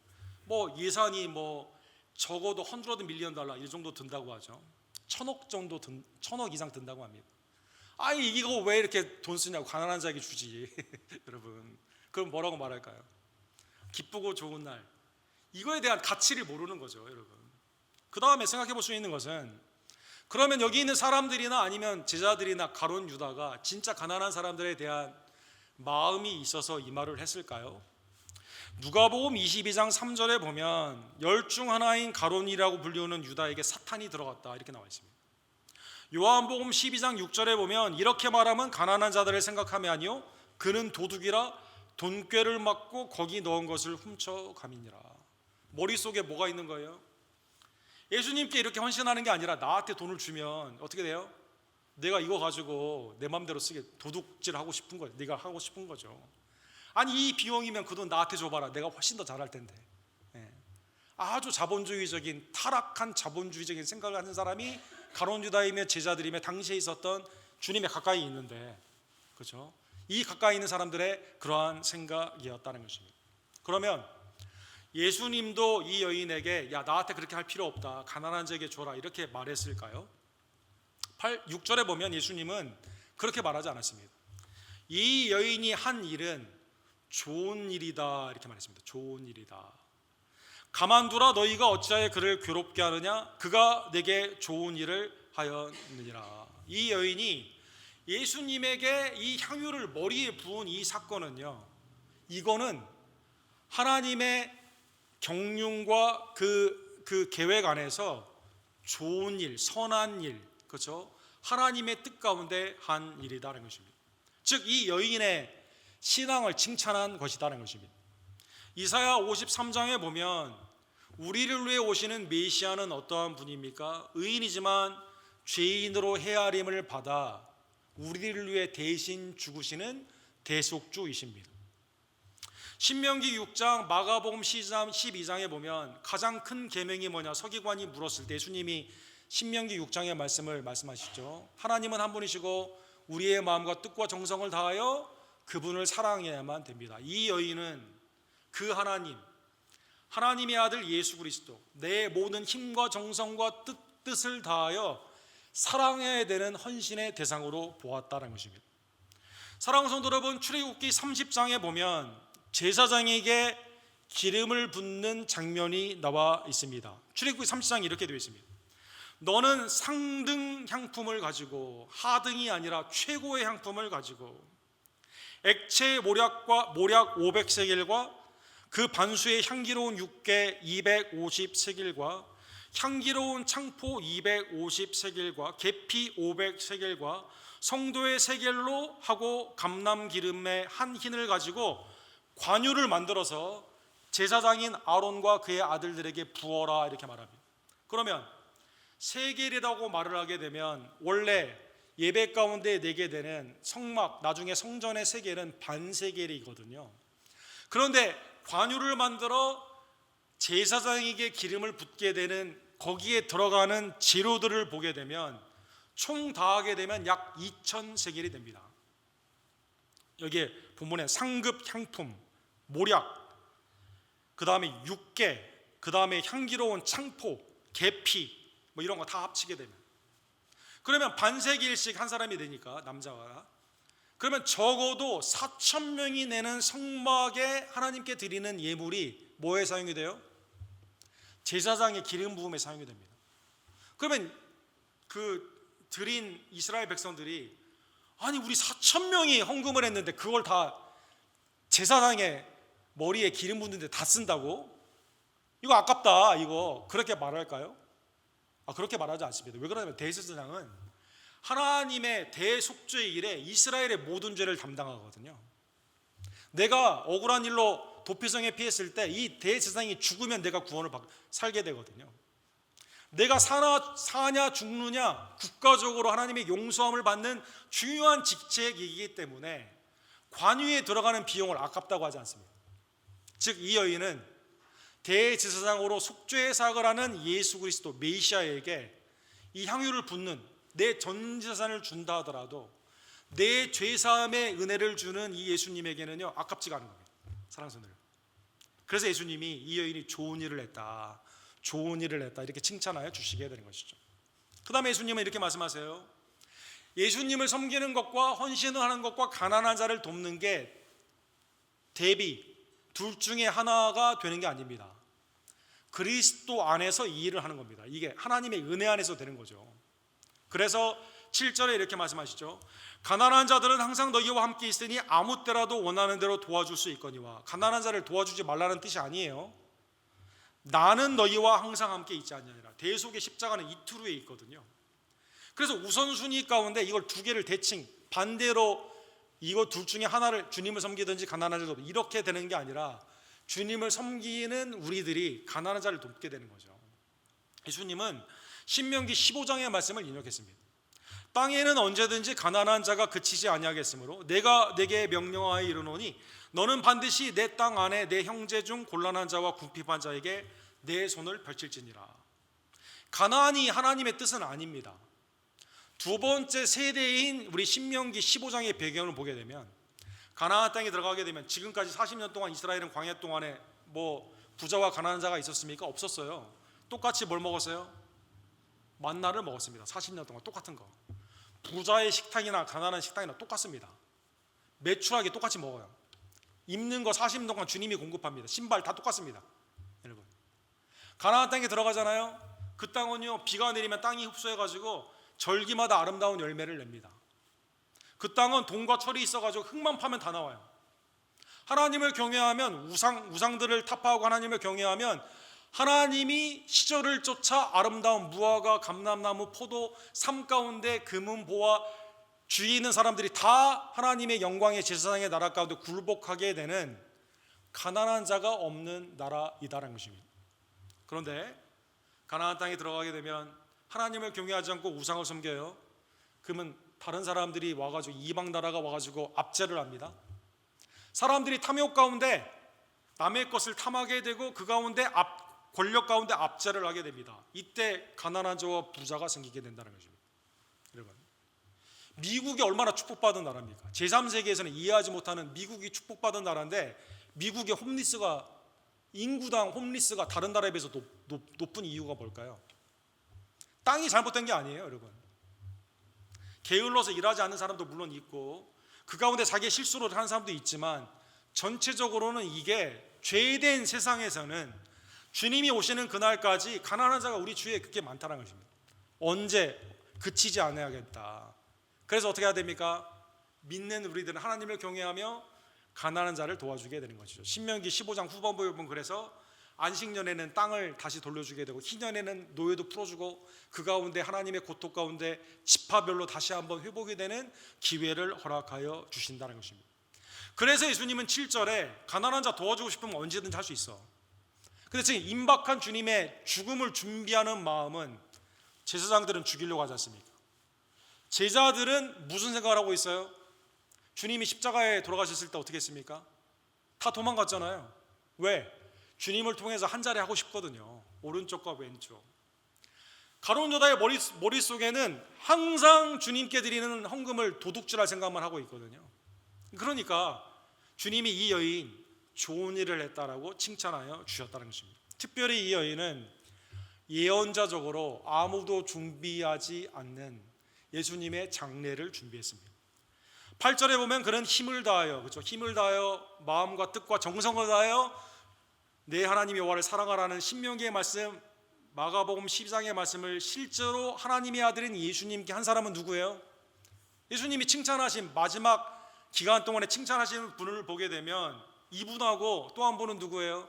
[SPEAKER 1] 뭐 예산이 뭐 적어도 $100 밀리언 이 정도 든다고 하죠. 1,000억 이상 든다고 합니다. 아니 이거 왜 이렇게 돈 쓰냐고, 가난한 자에게 주지. 여러분, 그럼 뭐라고 말할까요? 기쁘고 좋은 날, 이거에 대한 가치를 모르는 거죠, 여러분. 그 다음에 생각해 볼 수 있는 것은, 그러면 여기 있는 사람들이나 아니면 제자들이나 가룟 유다가 진짜 가난한 사람들에 대한 마음이 있어서 이 말을 했을까요? 누가복음 22장 3절에 보면 열 중 하나인 가룟이라고 불리우는 유다에게 사탄이 들어갔다, 이렇게 나와 있습니다. 요한복음 12장 6절에 보면 이렇게 말하면 가난한 자들을 생각함이 아니요 그는 도둑이라 돈꾀를 맞고 거기 넣은 것을 훔쳐감이니라. 머릿속에 뭐가 있는 거예요? 예수님께 이렇게 헌신하는 게 아니라 나한테 돈을 주면 어떻게 돼요? 내가 이거 가지고 내 마음대로 쓰게, 도둑질 하고 싶은 거예요. 네가 하고 싶은 거죠. 아니 이 비용이면 그 돈 나한테 줘봐라, 내가 훨씬 더 잘할 텐데. 아주 자본주의적인, 타락한 자본주의적인 생각을 하는 사람이 가룟 유다이며 제자들이며 당시에 있었던 주님에 가까이 있는데, 그렇죠? 이 가까이 있는 사람들의 그러한 생각이었다는 것입니다. 그러면 예수님도 이 여인에게 야 나한테 그렇게 할 필요 없다, 가난한 자에게 줘라, 이렇게 말했을까요? 6절에 보면 예수님은 그렇게 말하지 않았습니다. 이 여인이 한 일은 좋은 일이다 이렇게 말했습니다. 좋은 일이다. 가만두라 너희가 어찌하여 그를 괴롭게 하느냐 그가 내게 좋은 일을 하였느니라. 이 여인이 예수님에게 이 향유를 머리에 부은 이 사건은요, 이거는 하나님의 경륜과 그 계획 안에서 좋은 일, 선한 일, 그렇죠? 하나님의 뜻 가운데 한 일이다라는 것입니다. 즉 이 여인의 신앙을 칭찬한 것이다라는 것입니다. 이사야 53장에 보면 우리를 위해 오시는 메시아는 어떠한 분입니까? 의인이지만 죄인으로 헤아림을 받아 우리를 위해 대신 죽으시는 대속주이십니다. 신명기 6장, 마가복음 12장에 보면 가장 큰 계명이 뭐냐 서기관이 물었을 때 예수님이 신명기 6장의 말씀을 말씀하시죠. 하나님은 한 분이시고 우리의 마음과 뜻과 정성을 다하여 그분을 사랑해야만 됩니다. 이 여인은 그 하나님의 아들 예수 그리스도, 내 모든 힘과 정성과 뜻을 다하여 사랑해야 되는 헌신의 대상으로 보았다는 것입니다. 사랑하는 성도 여러분, 출애굽기 30장에 보면 제사장에게 기름을 붓는 장면이 나와 있습니다. 출애굽기 30장에 이렇게 되어 있습니다. 너는 상등 향품을 가지고, 하등이 아니라 최고의 향품을 가지고 액체 모략 500세겔과 그 반수의 향기로운 육개 250세겔과 향기로운 창포 250세겔과 계피 500세겔과 성도의 세겔로 하고 감람기름의 한 흰을 가지고 관유를 만들어서 제사장인 아론과 그의 아들들에게 부어라 이렇게 말합니다. 그러면 세겔이라고 말을 하게 되면 원래 예배 가운데 내게 되는 성막, 나중에 성전의 세겔은 반세겔이거든요. 그런데 관유를 만들어 제사장에게 기름을 붓게 되는 거기에 들어가는 재료들을 보게 되면 총 다 하게 되면 약 2000세겔이 됩니다. 여기에 본문에 상급 향품, 모략, 그 다음에 육개, 그 다음에 향기로운 창포, 계피 뭐 이런 거 다 합치게 되면, 그러면 반세겔씩 한 사람이 되니까 남자가, 그러면 적어도 4,000명이 내는 성막에 하나님께 드리는 예물이 뭐에 사용이 돼요? 제사장의 기름 부음에 사용이 됩니다. 그러면 그 드린 이스라엘 백성들이 아니 우리 4,000명이 헌금을 했는데 그걸 다 제사장의 머리에 기름 붓는데 다 쓴다고? 이거 아깝다 이거 그렇게 말할까요? 그렇게 말하지 않습니다. 왜 그러냐면 대제사장은 하나님의 대속죄의 일에 이스라엘의 모든 죄를 담당하거든요. 내가 억울한 일로 도피성에 피했을 때 이 대제사장이 죽으면 내가 구원을 살게 되거든요. 내가 사냐 죽느냐 국가적으로 하나님의 용서함을 받는 중요한 직책이기 때문에 관유에 들어가는 비용을 아깝다고 하지 않습니다. 즉 이 여인은 대제사장으로 속죄의 사역을 하는 예수 그리스도 메시아에게 이 향유를 붓는, 내 전 재산을 준다 하더라도 내 죄사함의 은혜를 주는 이 예수님에게는요 아깝지가 않은 겁니다. 사랑하는 성도들, 그래서 예수님이 이 여인이 좋은 일을 했다 이렇게 칭찬하여 주시게 되는 것이죠. 그 다음에 예수님은 이렇게 말씀하세요. 예수님을 섬기는 것과 헌신을 하는 것과 가난한 자를 돕는 게 대비 둘 중에 하나가 되는 게 아닙니다. 그리스도 안에서 이 일을 하는 겁니다. 이게 하나님의 은혜 안에서 되는 거죠. 그래서 7절에 이렇게 말씀하시죠. 가난한 자들은 항상 너희와 함께 있으니 아무 때라도 원하는 대로 도와줄 수 있거니와. 가난한 자를 도와주지 말라는 뜻이 아니에요. 나는 너희와 항상 함께 있지 않느니라. 대속의 십자가는 이투루에 있거든요. 그래서 우선순위 가운데 이걸 두 개를 대칭 반대로 이거 둘 중에 하나를, 주님을 섬기든지 가난한 자를 돕든지 이렇게 되는 게 아니라 주님을 섬기는 우리들이 가난한 자를 돕게 되는 거죠. 예수님은 신명기 15장의 말씀을 인용했습니다. 땅에는 언제든지 가난한 자가 그치지 아니하겠으므로 내가 내게 명령하여 이르노니 너는 반드시 내 땅 안에 내 형제 중 곤란한 자와 궁핍한 자에게 내 손을 펼칠지니라. 가난이 하나님의 뜻은 아닙니다. 두 번째 세대인 우리 신명기 15장의 배경을 보게 되면 가나안 땅에 들어가게 되면 지금까지 40년 동안 이스라엘은 광야 동안에 뭐 부자와 가난한 자가 있었습니까? 없었어요. 똑같이 뭘 먹었어요? 만나를 먹었습니다. 40년 동안 똑같은 거. 부자의 식탁이나 가난한 식탁이나 똑같습니다. 매출하게 똑같이 먹어요. 입는 거 40년 동안 주님이 공급합니다. 신발 다 똑같습니다. 여러분, 가나안 땅에 들어가잖아요. 그 땅은요, 비가 내리면 땅이 흡수해가지고 절기마다 아름다운 열매를 냅니다. 그 땅은 동과 철이 있어가지고 흙만 파면 다 나와요. 하나님을 경외하면 우상들을 타파하고 하나님을 경외하면 하나님이 시절을 쫓아 아름다운 무화과, 감람나무, 포도, 삶 가운데 금은보화 주위에 있는 사람들이 다 하나님의 영광의 제사장의 나라 가운데 굴복하게 되는 가난한 자가 없는 나라이다라는 것입니다. 그런데 가나안 땅에 들어가게 되면 하나님을 경외하지 않고 우상을 섬겨요. 그러면 다른 사람들이 와가지고 이방 나라가 와가지고 압제를 합니다. 사람들이 탐욕 가운데 남의 것을 탐하게 되고 그 가운데 권력 가운데 압제를 하게 됩니다. 이때 가난한 자와 부자가 생기게 된다는 것입니다. 여러분, 미국이 얼마나 축복받은 나라입니까? 제3세계에서는 이해하지 못하는 미국이 축복받은 나라인데 미국의 인구당 홈리스가 다른 나라에 비해서 높은 이유가 뭘까요? 땅이 잘못된 게 아니에요, 여러분. 게을러서 일하지 않는 사람도 물론 있고 그 가운데 자기의 실수를 하는 사람도 있지만 전체적으로는 이게 죄된 세상에서는 주님이 오시는 그날까지 가난한 자가 우리 주위에 그렇게 많다는 것입니다. 언제 그치지 않아야겠다. 그래서 어떻게 해야 됩니까? 믿는 우리들은 하나님을 경외하며 가난한 자를 도와주게 되는 것이죠. 신명기 15장 후반부에 보면 그래서 안식년에는 땅을 다시 돌려주게 되고 희년에는 노예도 풀어주고 그 가운데 하나님의 고통 가운데 지파별로 다시 한번 회복이 되는 기회를 허락하여 주신다는 것입니다. 그래서 예수님은 7절에 가난한 자 도와주고 싶으면 언제든지 할 수 있어. 근데 지금 임박한 주님의 죽음을 준비하는 마음은 제사장들은 죽이려고 하지 않습니까? 제자들은 무슨 생각을 하고 있어요? 주님이 십자가에 돌아가셨을 때 어떻게 했습니까? 다 도망갔잖아요. 왜? 주님을 통해서 한 자리 하고 싶거든요. 오른쪽과 왼쪽. 가룟 유다의 머릿속에는 항상 주님께 드리는 헌금을 도둑질할 생각만 하고 있거든요. 그러니까 주님이 이 여인 좋은 일을 했다라고 칭찬하여 주셨다는 것입니다. 특별히 이 여인은 예언자적으로 아무도 준비하지 않는 예수님의 장례를 준비했습니다. 8절에 보면 그는 힘을 다하여, 그렇죠? 힘을 다하여 마음과 뜻과 정성을 다하여 내 하나님 여호와를 사랑하라는 신명기의 말씀, 마가복음 12장의 말씀을 실제로 하나님의 아들인 예수님께 한 사람은 누구예요? 예수님이 칭찬하신 마지막 기간 동안에 칭찬하신 분을 보게 되면 이분하고 또 한 분은 누구예요?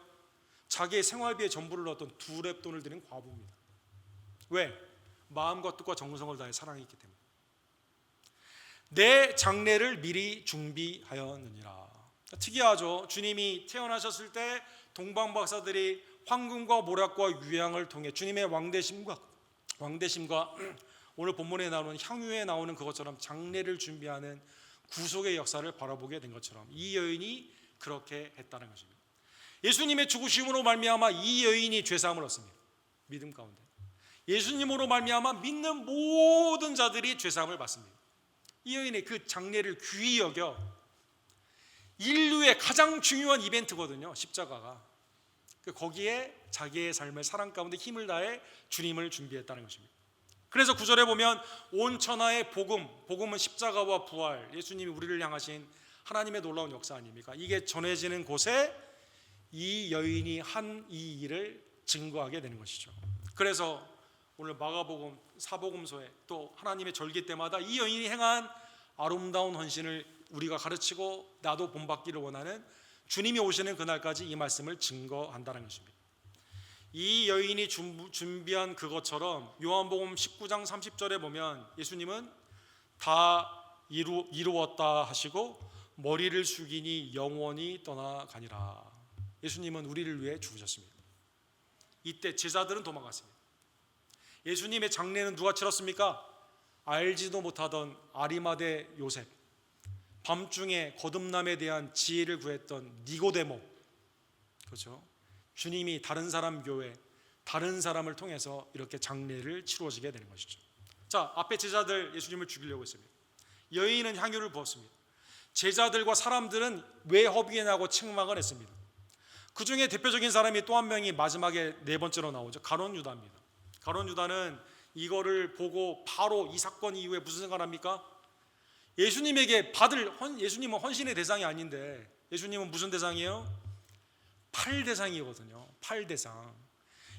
[SPEAKER 1] 자기의 생활비의 전부를 넣었던 2렙돈을 드린 과부입니다. 왜? 마음과 뜻과 정성을 다해 사랑했기 때문에. 내 장례를 미리 준비하였느니라. 특이하죠. 주님이 태어나셨을 때 동방박사들이 황금과 모략과 유향을 통해 주님의 왕대심과 오늘 본문에 나오는 향유에 나오는 그것처럼 장례를 준비하는 구속의 역사를 바라보게 된 것처럼 이 여인이 그렇게 했다는 것입니다. 예수님의 죽으심으로 말미암아 이 여인이 죄사함을 얻습니다. 믿음 가운데 예수님으로 말미암아 믿는 모든 자들이 죄사함을 받습니다. 이 여인의 그 장례를 귀히 여겨 인류의 가장 중요한 이벤트거든요. 십자가가. 거기에 자기의 삶을 사랑 가운데 힘을 다해 주님을 준비했다는 것입니다. 그래서 9절에 보면 온 천하의 복음은 십자가와 부활, 예수님이 우리를 향하신 하나님의 놀라운 역사 아닙니까? 이게 전해지는 곳에 이 여인이 한 이 일을 증거하게 되는 것이죠. 그래서 오늘 마가복음, 사복음서에 또 하나님의 절기 때마다 이 여인이 행한 아름다운 헌신을 우리가 가르치고 나도 본받기를 원하는 주님이 오시는 그날까지 이 말씀을 증거한다는 것입니다. 이 여인이 준비한 그것처럼 요한복음 19장 30절에 보면 예수님은 다 이루었다 하시고 머리를 숙이니 영원히 떠나가니라. 예수님은 우리를 위해 죽으셨습니다. 이때 제자들은 도망갔습니다. 예수님의 장례는 누가 치렀습니까? 알지도 못하던 아리마대 요셉, 밤중에 거듭남에 대한 지혜를 구했던 니고데모, 그렇죠? 주님이 다른 사람 교회, 다른 사람을 통해서 이렇게 장례를 치루어지게 되는 것이죠. 자, 앞에 제자들 예수님을 죽이려고 했습니다. 여인은 향유를 부었습니다. 제자들과 사람들은 왜 허비나고 책망을 했습니다. 그 중에 대표적인 사람이 또 한 명이 마지막에 네 번째로 나오죠. 가룟 유다입니다. 가룟 유다는 이거를 보고 바로 이 사건 이후에 무슨 생각을 합니까? 예수님은 헌신의 대상이 아닌데 예수님은 무슨 대상이에요? 팔대상이거든요. 팔대상.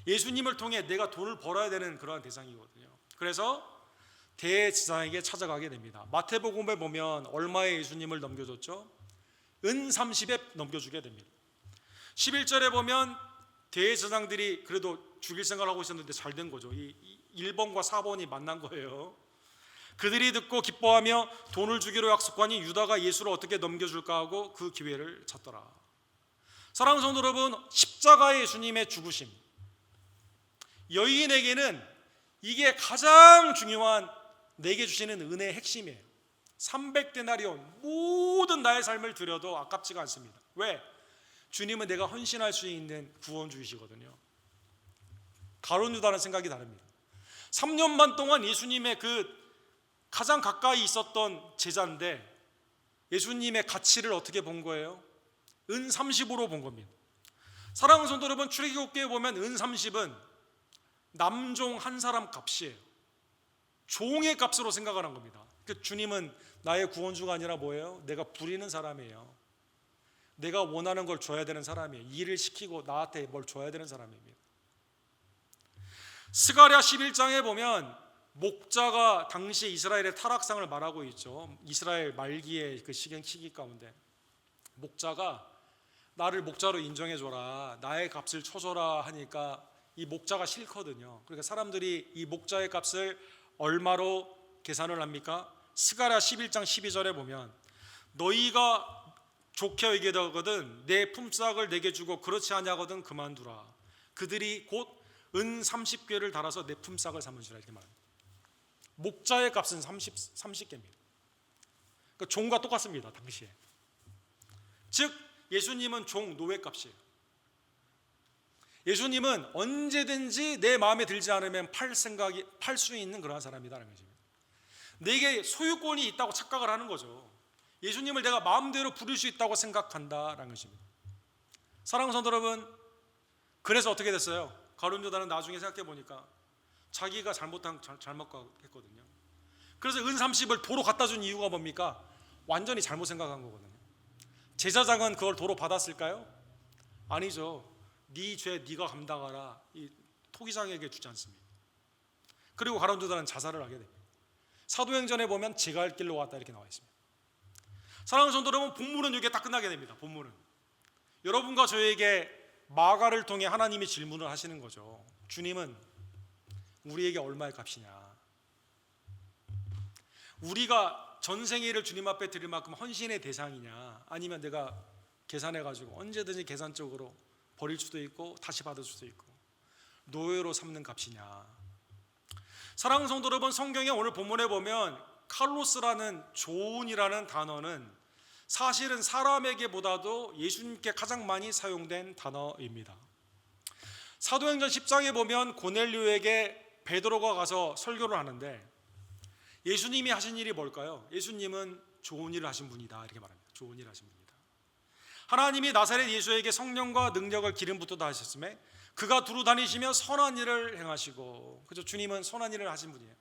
[SPEAKER 1] 예수님을 통해 내가 돈을 벌어야 되는 그러한 대상이거든요. 그래서 대제사장에게 찾아가게 됩니다. 마태복음에 보면 얼마에 예수님을 넘겨줬죠? 은 30에 넘겨주게 됩니다. 11절에 보면 대제사장들이 그래도 죽일 생각을 하고 있었는데 잘 된 거죠. 이 1번과 4번이 만난 거예요. 그들이 듣고 기뻐하며 돈을 주기로 약속하니 유다가 예수를 어떻게 넘겨줄까 하고 그 기회를 찾더라. 사랑하는 성도 여러분, 십자가의 예수님의 죽으심, 여인에게는 이게 가장 중요한 내게 주시는 은혜의 핵심이에요. 300데나리온 모든 나의 삶을 드려도 아깝지가 않습니다. 왜? 주님은 내가 헌신할 수 있는 구원주이시거든요. 가룟 유다는 생각이 다릅니다. 3년 반 동안 예수님의 그 가장 가까이 있었던 제자인데 예수님의 가치를 어떻게 본 거예요? 은 30으로 본 겁니다. 사랑하는 성도 여러분, 출애굽기에 보면 은 30은 남종 한 사람 값이에요. 종의 값으로 생각을 한 겁니다. 주님은 나의 구원주가 아니라 뭐예요? 내가 부리는 사람이에요. 내가 원하는 걸 줘야 되는 사람이에요. 일을 시키고 나한테 뭘 줘야 되는 사람입니다. 스가랴 11장에 보면 목자가 당시 이스라엘의 타락상을 말하고 있죠. 이스라엘 말기의 그 시기 가운데 목자가 나를 목자로 인정해줘라, 나의 값을 쳐줘라 하니까 이 목자가 싫거든요. 그러니까 사람들이 이 목자의 값을 얼마로 계산을 합니까? 스가랴 11장 12절에 보면 너희가 좋게 여기거든 내 품삯을 내게 주고 그렇지 않냐거든 그만두라. 그들이 곧 은 30개를 달아서 내 품삯을 삼으시라 이렇게 말합니다. 목자의 값은 30개입니다. 그러니까 종과 똑같습니다. 당시에. 즉 예수님은 종 노예값이에요. 예수님은 언제든지 내 마음에 들지 않으면 팔 수 있는 그러한 사람이다라는 것입니다. 내게 소유권이 있다고 착각을 하는 거죠. 예수님을 내가 마음대로 부릴 수 있다고 생각한다라는 것입니다. 사랑하는 성도 여러분, 그래서 어떻게 됐어요? 가룟 유다는 나중에 생각해 보니까 자기가 잘못했거든요. 그래서 은 30을 도로 갖다 준 이유가 뭡니까? 완전히 잘못 생각한 거거든요. 제사장은 그걸 도로 받았을까요? 아니죠. 네 죄 네가 감당하라. 이 토기장에게 주지 않습니다. 그리고 가룟 유다는 자살을 하게 됩니다. 사도행전에 보면 제가 할 길로 왔다 이렇게 나와 있습니다. 사랑하는 성도 여러분, 본문은 여기에 딱 끝나게 됩니다. 본문은 여러분과 저에게 마가를 통해 하나님이 질문을 하시는 거죠. 주님은 우리에게 얼마의 값이냐? 우리가 전생애를 주님 앞에 드릴 만큼 헌신의 대상이냐? 아니면 내가 계산해가지고 언제든지 계산적으로 버릴 수도 있고 다시 받을 수도 있고 노예로 삼는 값이냐? 사랑하는 성도 여러분, 성경에 오늘 본문에 보면 칼로스라는 조은이라는 단어는 사실은 사람에게보다도 예수님께 가장 많이 사용된 단어입니다. 사도행전 10장에 보면 고넬료에게 베드로가 가서 설교를 하는데 예수님이 하신 일이 뭘까요? 예수님은 좋은 일을 하신 분이다 이렇게 말합니다. 좋은 일을 하신 분이다. 하나님이 나사렛 예수에게 성령과 능력을 기름 붓도다 하셨음에 그가 두루 다니시며 선한 일을 행하시고, 그죠? 주님은 선한 일을 하신 분이에요.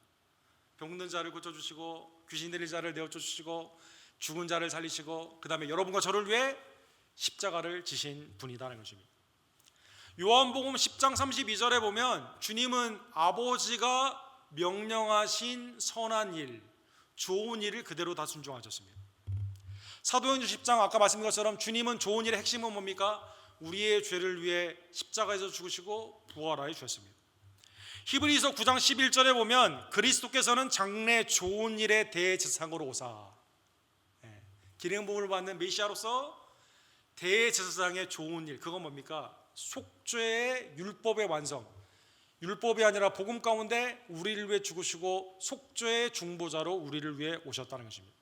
[SPEAKER 1] 병든 자를 고쳐주시고 귀신 들린 자를 내어쫓으시고 죽은 자를 살리시고 그 다음에 여러분과 저를 위해 십자가를 지신 분이다라는 것입니다. 요한복음 10장 32절에 보면 주님은 아버지가 명령하신 선한 일, 좋은 일을 그대로 다 순종하셨습니다. 사도행전 10장 아까 말씀드린 것처럼 주님은 좋은 일의 핵심은 뭡니까? 우리의 죄를 위해 십자가에서 죽으시고 부활하여 주셨습니다. 히브리서 9장 11절에 보면 그리스도께서는 장래 좋은 일의 대제사장으로 오사, 기름 부음을 받는 메시아로서 대제사장의 좋은 일, 그건 뭡니까? 속죄의 율법의 완성, 율법이 아니라 복음 가운데 우리를 위해 죽으시고 속죄의 중보자로 우리를 위해 오셨다는 것입니다.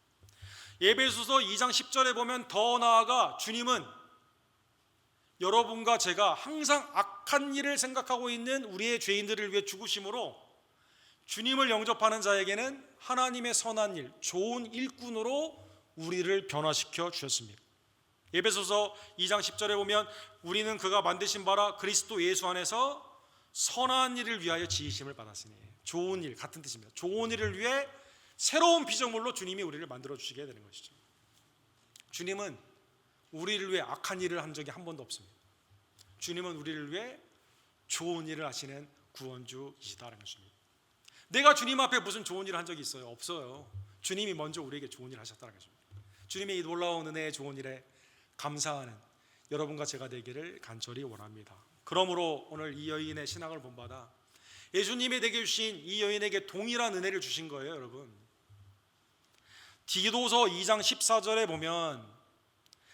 [SPEAKER 1] 에베소서 2장 10절에 보면 더 나아가 주님은 여러분과 제가 항상 악한 일을 생각하고 있는 우리의 죄인들을 위해 죽으심으로 주님을 영접하는 자에게는 하나님의 선한 일, 좋은 일꾼으로 우리를 변화시켜 주셨습니다. 에베소서 2장 10절에 보면 우리는 그가 만드신 바라 그리스도 예수 안에서 선한 일을 위하여 지으심을 받았으니, 좋은 일 같은 뜻입니다. 좋은 일을 위해 새로운 피조물로 주님이 우리를 만들어 주시게 되는 것이죠. 주님은 우리를 위해 악한 일을 한 적이 한 번도 없습니다. 주님은 우리를 위해 좋은 일을 하시는 구원주이시다라는 것입니다. 내가 주님 앞에 무슨 좋은 일을 한 적이 있어요? 없어요. 주님이 먼저 우리에게 좋은 일을 하셨다는 것입니다. 주님의 이 놀라운 은혜의 좋은 일에 감사하는 여러분과 제가 되기를 간절히 원합니다. 그러므로 오늘 이 여인의 신앙을 본받아 예수님이 내게 주신 이 여인에게 동일한 은혜를 주신 거예요, 여러분. 디도서 2장 14절에 보면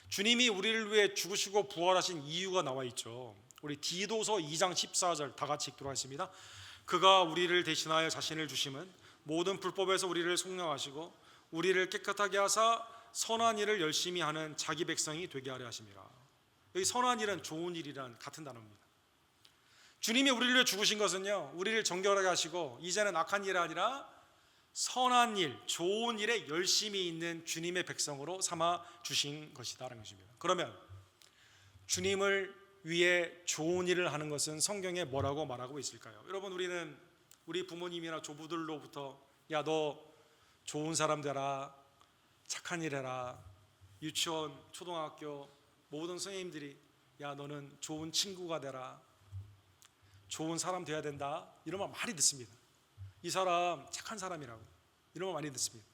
[SPEAKER 1] 주님이 우리를 위해 죽으시고 부활하신 이유가 나와 있죠. 우리 디도서 2장 14절 다 같이 읽도록 하겠습니다. 그가 우리를 대신하여 자신을 주심은 모든 불법에서 우리를 속량하시고 우리를 깨끗하게 하사 선한 일을 열심히 하는 자기 백성이 되게 하려 하심이라. 여기 선한 일은 좋은 일이란 같은 단어입니다. 주님이 우리를 위해 죽으신 것은요, 우리를 정결하게 하시고 이제는 악한 일이 아니라 선한 일, 좋은 일에 열심히 있는 주님의 백성으로 삼아 주신 것이다라는 것입니다. 그러면 주님을 위해 좋은 일을 하는 것은 성경에 뭐라고 말하고 있을까요? 여러분, 우리는 우리 부모님이나 조부들로부터 야, 너 좋은 사람 되라, 착한 일 해라, 유치원, 초등학교 모든 선생님들이 야, 너는 좋은 친구가 되라, 좋은 사람 되어야 된다, 이런 말 많이 듣습니다. 이 사람 착한 사람이라고 이런 말 많이 듣습니다.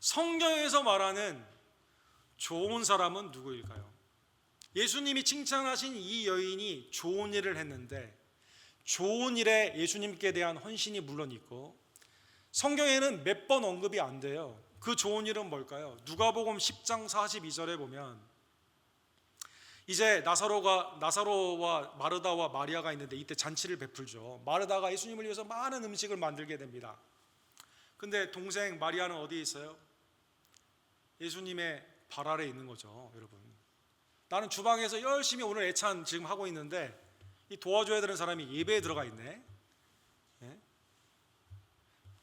[SPEAKER 1] 성경에서 말하는 좋은 사람은 누구일까요? 예수님이 칭찬하신 이 여인이 좋은 일을 했는데 좋은 일에 예수님께 대한 헌신이 물론 있고 성경에는 몇 번 언급이 안 돼요. 그 좋은 일은 뭘까요? 누가복음 10장 42절에 보면 이제 나사로와 마르다와 마리아가 있는데 이때 잔치를 베풀죠. 마르다가 예수님을 위해서 많은 음식을 만들게 됩니다. 근데 동생 마리아는 어디에 있어요? 예수님의 발 아래에 있는 거죠, 여러분. 나는 주방에서 열심히 오늘 애찬 지금 하고 있는데 이 도와줘야 되는 사람이 예배에 들어가 있네.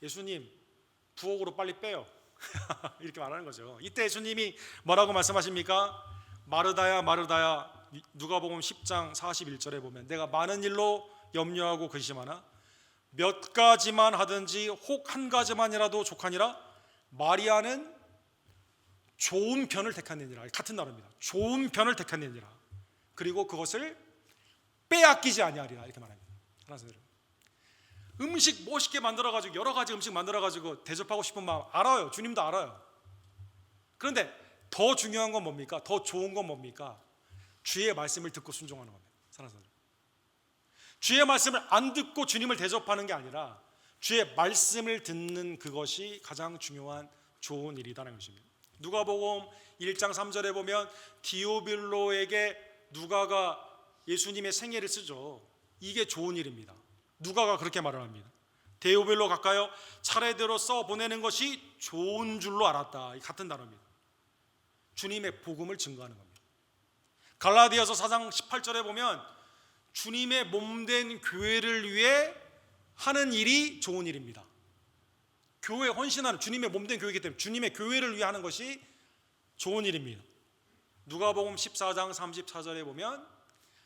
[SPEAKER 1] 예수님 부엌으로 빨리 빼요. 이렇게 말하는 거죠. 이때 예수님이 뭐라고 말씀하십니까? 마르다야 마르다야, 누가복음 10장 41절에 보면 내가 많은 일로 염려하고 근심하나 몇 가지만 하든지 혹 한 가지만이라도 족하니라. 마리아는 좋은 편을 택하느니라. 같은 단어입니다. 좋은 편을 택하느니라. 그리고 그것을 빼앗기지 아니하리라, 이렇게 말합니다. 하나님, 음식 멋있게 만들어가지고 여러 가지 음식 만들어가지고 대접하고 싶은 마음 알아요. 주님도 알아요. 그런데 더 중요한 건 뭡니까? 더 좋은 건 뭡니까? 주의 말씀을 듣고 순종하는 겁니다. 사랑하는 사람, 주의 말씀을 안 듣고 주님을 대접하는 게 아니라 주의 말씀을 듣는 그것이 가장 중요한 좋은 일이라는 것입니다. 누가복음 1장 3절에 보면 디오빌로에게 누가가 예수님의 생애를 쓰죠. 이게 좋은 일입니다. 누가가 그렇게 말을 합니다. 디오빌로 갈까요? 차례대로 써 보내는 것이 좋은 줄로 알았다. 같은 단어입니다. 주님의 복음을 증거하는 겁니다. 갈라디아서 4장 18절에 보면 주님의 몸된 교회를 위해 하는 일이 좋은 일입니다. 교회에 헌신하는, 주님의 몸된 교회이기 때문에 주님의 교회를 위해 하는 것이 좋은 일입니다. 누가복음 14장 34절에 보면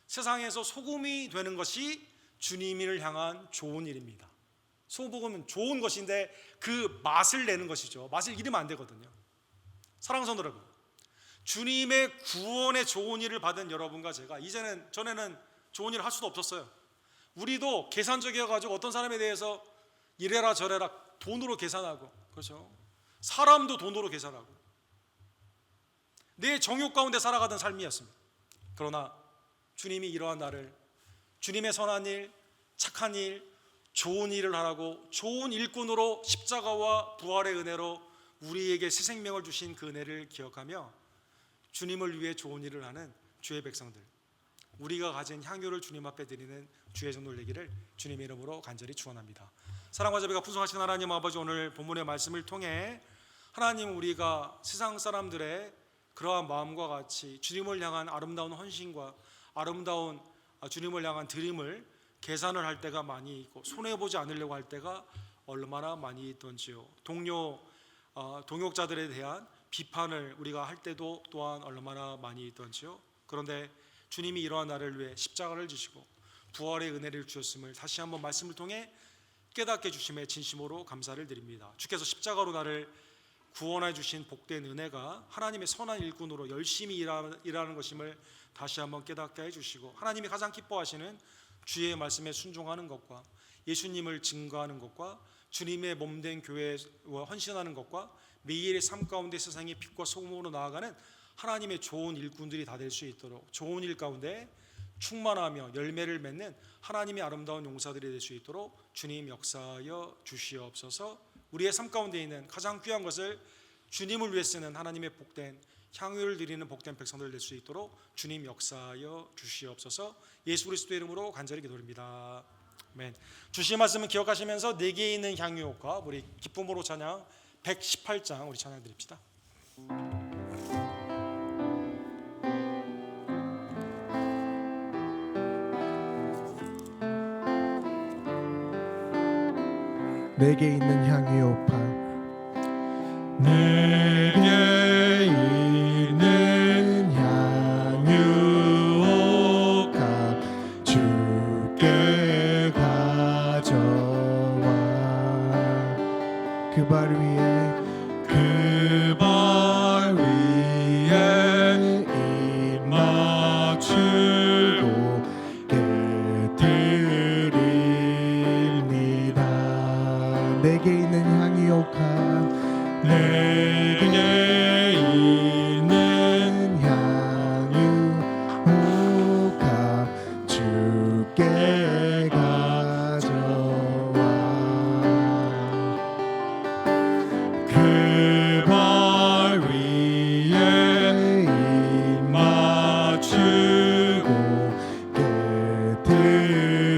[SPEAKER 1] 세상에서 소금이 되는 것이 주님을 향한 좋은 일입니다. 소금은 좋은 것인데 그 맛을 내는 것이죠. 맛을 잃으면 안 되거든요. 사랑하는 성도 여러분, 주님의 구원의 좋은 일을 받은 여러분과 제가 이제는, 전에는 좋은 일을 할 수도 없었어요. 우리도 계산적이어가지고 어떤 사람에 대해서 이래라 저래라 돈으로 계산하고, 그렇죠? 사람도 돈으로 계산하고 내 정욕 가운데 살아가던 삶이었습니다. 그러나 주님이 이러한 나를 주님의 선한 일, 착한 일, 좋은 일을 하라고 좋은 일꾼으로 십자가와 부활의 은혜로 우리에게 새 생명을 주신 그 은혜를 기억하며 주님을 위해 좋은 일을 하는 주의 백성들, 우리가 가진 향유를 주님 앞에 드리는 주의 종들 되기를 주님의 이름으로 간절히 축원합니다. 사랑과 자비가 풍성하신 하나님 아버지, 오늘 본문의 말씀을 통해 하나님, 우리가 세상 사람들의 그러한 마음과 같이 주님을 향한 아름다운 헌신과 아름다운 주님을 향한 드림을 계산을 할 때가 많이 있고 손해보지 않으려고 할 때가 얼마나 많이 있던지요. 동역자들에 대한 비판을 우리가 할 때도 또한 얼마나 많이 있던지요. 그런데 주님이 이러한 나를 위해 십자가를 지시고 부활의 은혜를 주셨음을 다시 한번 말씀을 통해 깨닫게 주심에 진심으로 감사를 드립니다. 주께서 십자가로 나를 구원해 주신 복된 은혜가 하나님의 선한 일꾼으로 열심히 일하는 것임을 다시 한번 깨닫게 해주시고, 하나님이 가장 기뻐하시는 주의 말씀에 순종하는 것과 예수님을 증거하는 것과 주님의 몸된 교회에 헌신하는 것과 매일의 삶 가운데 세상의 빛과 소금으로 나아가는 하나님의 좋은 일꾼들이 다 될 수 있도록, 좋은 일 가운데 충만하며 열매를 맺는 하나님의 아름다운 용사들이 될 수 있도록 주님 역사하여 주시옵소서. 우리의 삶 가운데 있는 가장 귀한 것을 주님을 위해 쓰는 하나님의 복된 향유를 드리는 복된 백성들 될 수 있도록 주님 역사하여 주시옵소서. 예수 그리스도의 이름으로 간절히 기도드립니다. 아멘. 주신 말씀은 기억하시면서 내게 있는 향유가 우리 기쁨으로 찬양 118장 우리 찬양 드립시다.
[SPEAKER 2] 내게 있는 향유오파,
[SPEAKER 1] 내게
[SPEAKER 2] 있는 향유오파 주께 가져와 그 발 위에 입 맞추고 깨뜨립니다. 내게 있는 향유오카, 내게 있는 향유오카 주께 가져와 그 발 위에 입 맞추고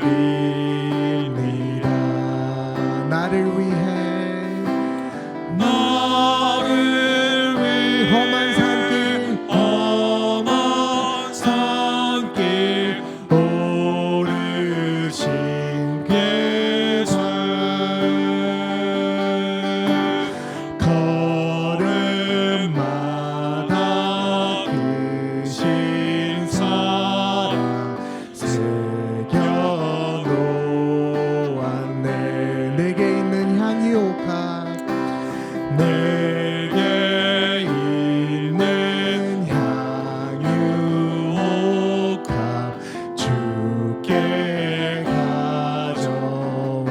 [SPEAKER 2] 깨뜨립니다. 나를 위해 험한 산길 오르신 예수, 걸음마다 크신 사랑 새겨놓았네. 내게 있는 향유오카, 내게 있는 향유오카 주께 가져와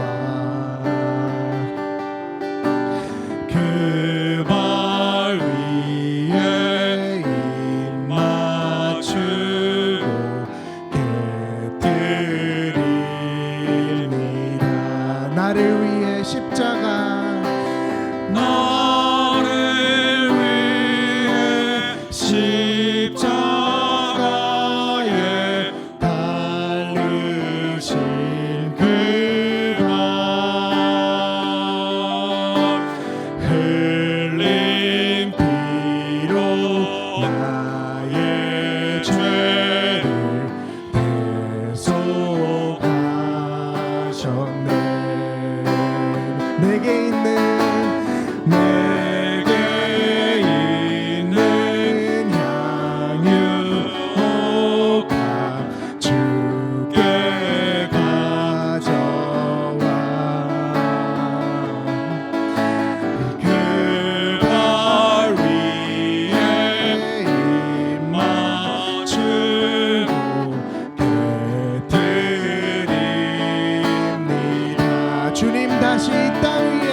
[SPEAKER 2] 그 발 위에 입 맞추고 깨뜨립니다. 나를 위해 십자가, 나를 위해 십자가에 달리신 그 발, 흘린 피로 나의 죄를 대속하셨네. 내게 있는 향유오카 주께 가져와 그 발 위에 입 맞추고 깨뜨립니다. 주님 다시 이 땅 위에,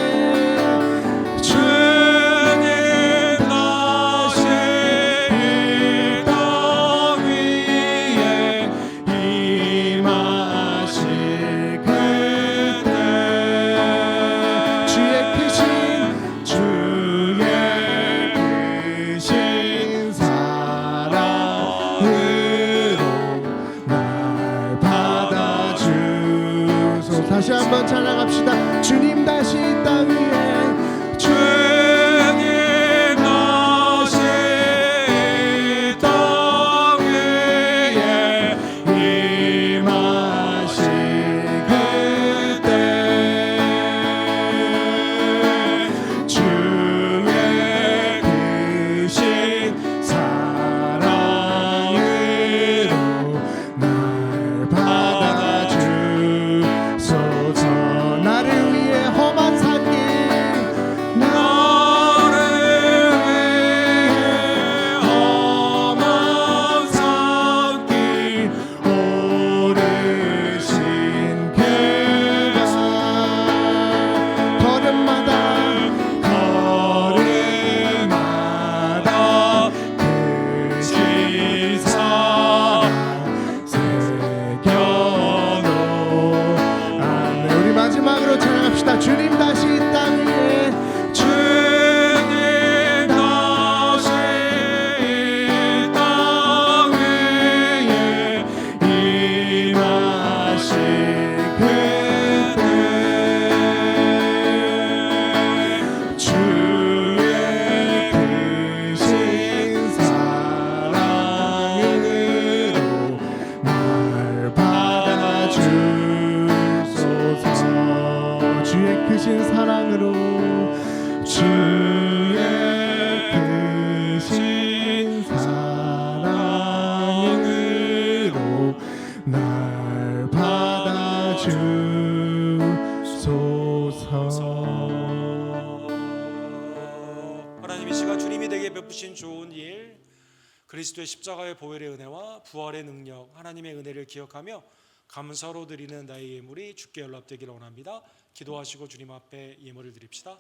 [SPEAKER 2] 주님 다시 이 땅 위에 임하실 그때 주의 크신 사랑으로 날 받아주소서. 다시 한번 찬양합시다. 주님 다시 이 땅 위에, 주님 다시 이 땅 위에 임하실 그때 주의 크신 사랑으로 날 받아주소서. 나를 위해 크신 사랑으로 주의 크신 사랑으로 날 받아주소서.
[SPEAKER 1] 하나님 이 시간 주님이 내게 베푸신 좋은 일, 그리스도의 십자가의 보혈의 은혜와 부활의 능력, 하나님의 은혜를 기억하며 감사로 드리는 나의 예물이 주께 연락되기를 원합니다. 기도하시고 주님 앞에 예물을 드립시다.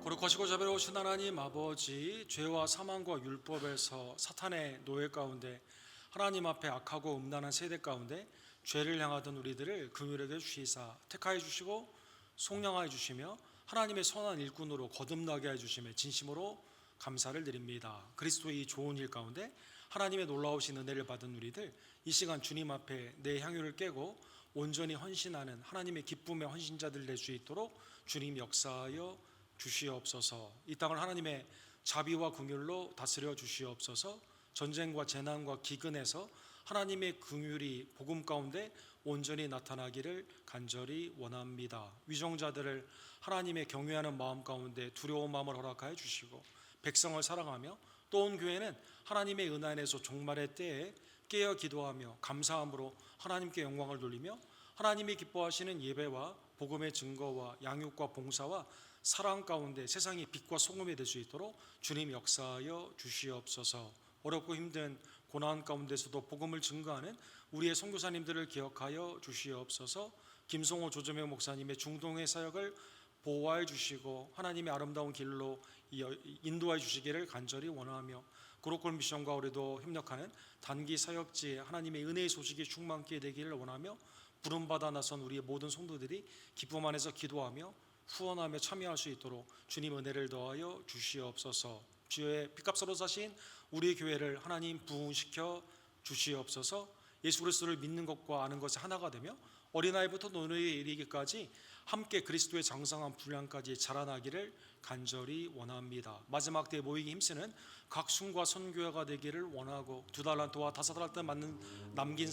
[SPEAKER 1] 거룩하시고 자비로우신 하나님 아버지, 죄와 사망과 율법에서 사탄의 노예 가운데 하나님 앞에 악하고 음란한 세대 가운데 죄를 향하던 우리들을 긍휼하게 주시사 택하여 주시고 속량하여 주시며 하나님의 선한 일꾼으로 거듭나게 해주심에 진심으로 감사를 드립니다. 그리스도의 이 좋은 일 가운데 하나님의 놀라우신 은혜를 받은 우리들, 이 시간 주님 앞에 내 향유를 깨고 온전히 헌신하는 하나님의 기쁨의 헌신자들 될 수 있도록 주님 역사하여 주시옵소서. 이 땅을 하나님의 자비와 긍휼로 다스려 주시옵소서. 전쟁과 재난과 기근에서 하나님의 긍휼이 복음 가운데 온전히 나타나기를 간절히 원합니다. 위정자들을 하나님의 경외하는 마음 가운데 두려운 마음을 허락하여 주시고 백성을 사랑하며 또 온 교회는 하나님의 은혜 안에서 종말의 때에 깨어 기도하며 감사함으로 하나님께 영광을 돌리며 하나님이 기뻐하시는 예배와 복음의 증거와 양육과 봉사와 사랑 가운데 세상이 빛과 소금이 될 수 있도록 주님 역사하여 주시옵소서. 어렵고 힘든 고난 가운데서도 복음을 증거하는 우리의 선교사님들을 기억하여 주시옵소서. 김성호 조정명 목사님의 중동의 사역을 보호하여 주시고 하나님의 아름다운 길로 인도하여 주시기를 간절히 원하며 그로콜 미션과 우리도 협력하는 단기 사역지에 하나님의 은혜의 소식이 충만케 되기를 원하며 부름받아 나선 우리의 모든 성도들이 기쁨 안에서 기도하며 후원하며 참여할 수 있도록 주님 은혜를 더하여 주시옵소서. 주의 피값으로 사신 우리 교회를 하나님 부흥시켜 주시옵소서. 예수 그리스도를 믿는 것과 아는 것이 하나가 되며 어린아이부터 노년에 이르기까지 함께 그리스도의 장성한 분량까지 자라나기를 간절히 원합니다. 마지막 때에 모이기 힘쓰는 각순과 선교회가 되기를 원하고 2달란트와 5달란트 맞는 남긴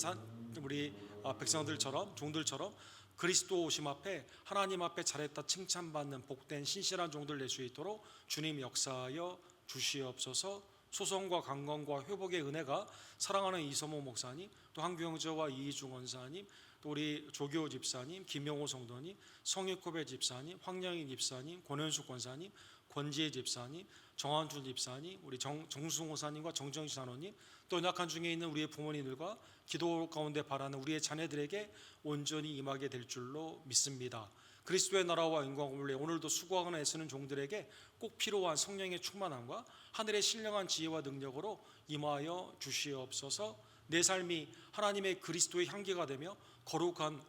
[SPEAKER 1] 우리 백성들처럼 종들처럼 그리스도 오심 앞에 하나님 앞에 잘했다 칭찬받는 복된 신실한 종들 낼 수 있도록 주님 역사하여 주시옵소서. 소송과 강건과 회복의 은혜가 사랑하는 이서모 목사님, 또 한경재와 이희중 원사님, 또 우리 조교 집사님, 김영호 성도님, 성익코베 집사님, 황영희 집사님, 권현숙 권사님, 권지혜 집사님, 정한준 집사님, 우리 정승호 사님과 정정희 산호님, 또 연약한 중에 있는 우리의 부모님들과 기도 가운데 바라는 우리의 자녀들에게 온전히 임하게 될 줄로 믿습니다. 그리스도의 나라와 영광을 위해 오늘도 수고하거나 애쓰는 종들에게 꼭 필요한 성령의 충만함과 하늘의 신령한 지혜와 능력으로 임하여 주시옵소서. 내 삶이 하나님의 그리스도의 향기가 되며 거룩한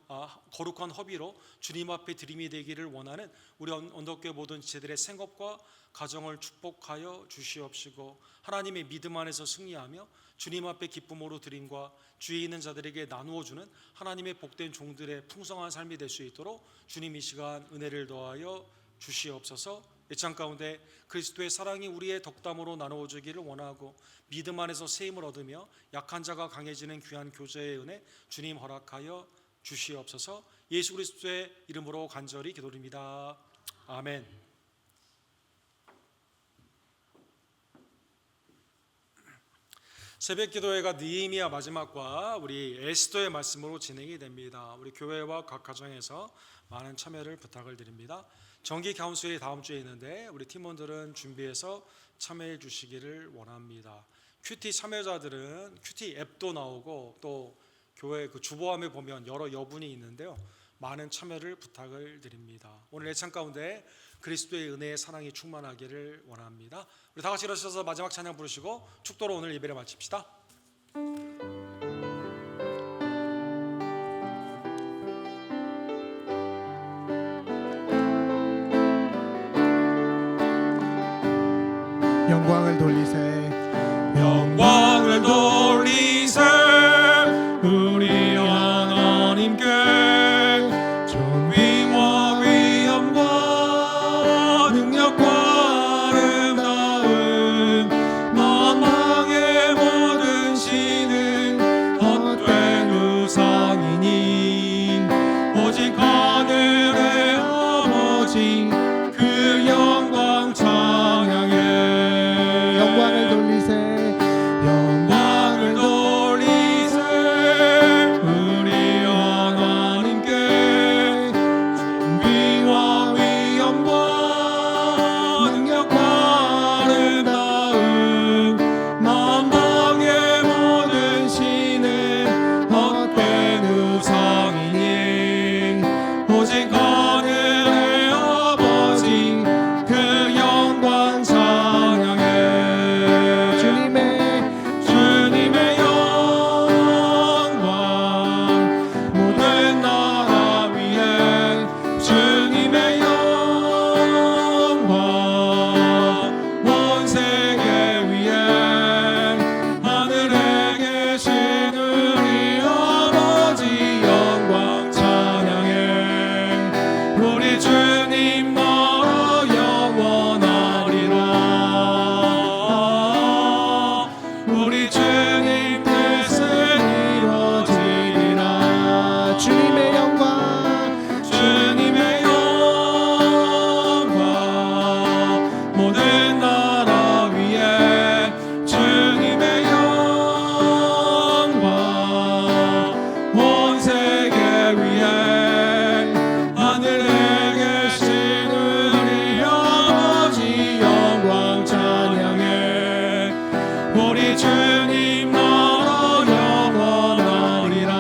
[SPEAKER 1] 허비로 주님 앞에 드림이 되기를 원하는 우리 언덕교회 모든 지체들의 생업과 가정을 축복하여 주시옵시고, 하나님의 믿음 안에서 승리하며 주님 앞에 기쁨으로 드림과 주위에 있는 자들에게 나누어 주는 하나님의 복된 종들의 풍성한 삶이 될 수 있도록 주님 이 시간 은혜를 더하여 주시옵소서. 이 장 가운데 그리스도의 사랑이 우리의 덕담으로 나누어지기를 원하고, 믿음 안에서 세임을 얻으며 약한 자가 강해지는 귀한 교제의 은혜 주님 허락하여 주시옵소서. 예수 그리스도의 이름으로 간절히 기도드립니다. 아멘. 새벽 기도회가 느헤미야 마지막과 우리 에스더의 말씀으로 진행이 됩니다. 우리 교회와 각 가정에서 많은 참여를 부탁을 드립니다. 정기 카운슬이 다음 주에 있는데 우리 팀원들은 준비해서 참여해 주시기를 원합니다. 큐티 참여자들은 큐티 앱도 나오고 또 교회 그 주보함에 보면 여러 여분이 있는데요, 많은 참여를 부탁을 드립니다. 오늘 예찬 가운데 그리스도의 은혜의 사랑이 충만하기를 원합니다. 우리 다 같이 일어서서 마지막 찬양 부르시고 축도로 오늘 예배를 마칩시다.
[SPEAKER 2] 영광을 돌리세,
[SPEAKER 1] 영광을 돌리세 우리 하나님께, 존귀와 위엄과 능력과 아름다움, 만왕의 모든 신은 헛된 우상이니 오직 하늘의 아버지 그 영광 찬양해.
[SPEAKER 2] 영광을 돌리세,
[SPEAKER 1] 영광을 돌리세 우리 하나님께, 존귀와 위엄과 능력과 아름다움, 만방의 모든 신은 헛된 우상이니 오직 하늘의 아버지 그 영광 찬양해. 주님의 영광 모든 나라 위에, 주님의 영광 온 세계 위에, 하늘에 계신 우리 아버지 영광 찬양해. 우리 주님 나라 영원하리라. 우리 주님 뜻은 이루어지리라.
[SPEAKER 2] 주님의 영광,
[SPEAKER 1] 주님의 영광 모든 나라 위에, 주님의 영광 온 세계 위에, 하늘에 계신 우리 아버지 영광 찬양해. 우리 주님 나라 영원하리라.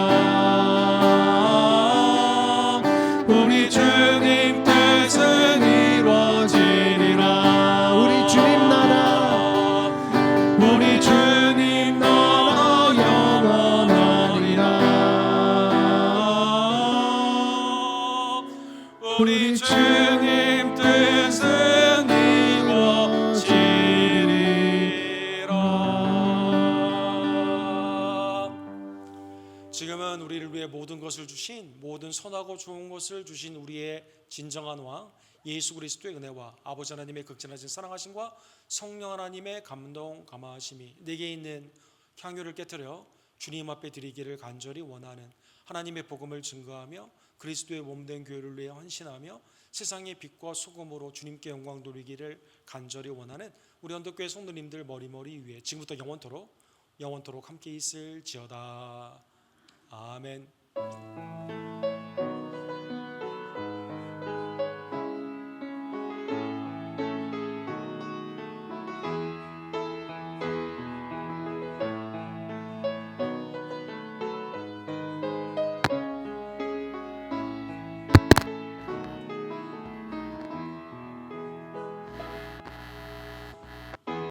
[SPEAKER 1] 우리 주님 뜻은 이루어지리라.
[SPEAKER 2] 우리 주님 나라,
[SPEAKER 1] 우리 주님 나라 영원하리라. 우리 주님 뜻은 이루어지리라. 지금은 우리를 위해 모든 것을 주신, 모든 선하고 좋은 것을 주신 우리의 진정한 왕 예수 그리스도의 은혜와 아버지 하나님의 극진하신 사랑하심과 성령 하나님의 감동 감화하심이 내게 있는 향유를 깨뜨려 주님 앞에 드리기를 간절히 원하는, 하나님의 복음을 증거하며 그리스도의 몸된 교회를 위해 헌신하며 세상의 빛과 소금으로 주님께 영광 돌리기를 간절히 원하는 우리 언덕교회 성도님들 머리머리 위에 지금부터 영원토록 함께 있을지어다. 아멘.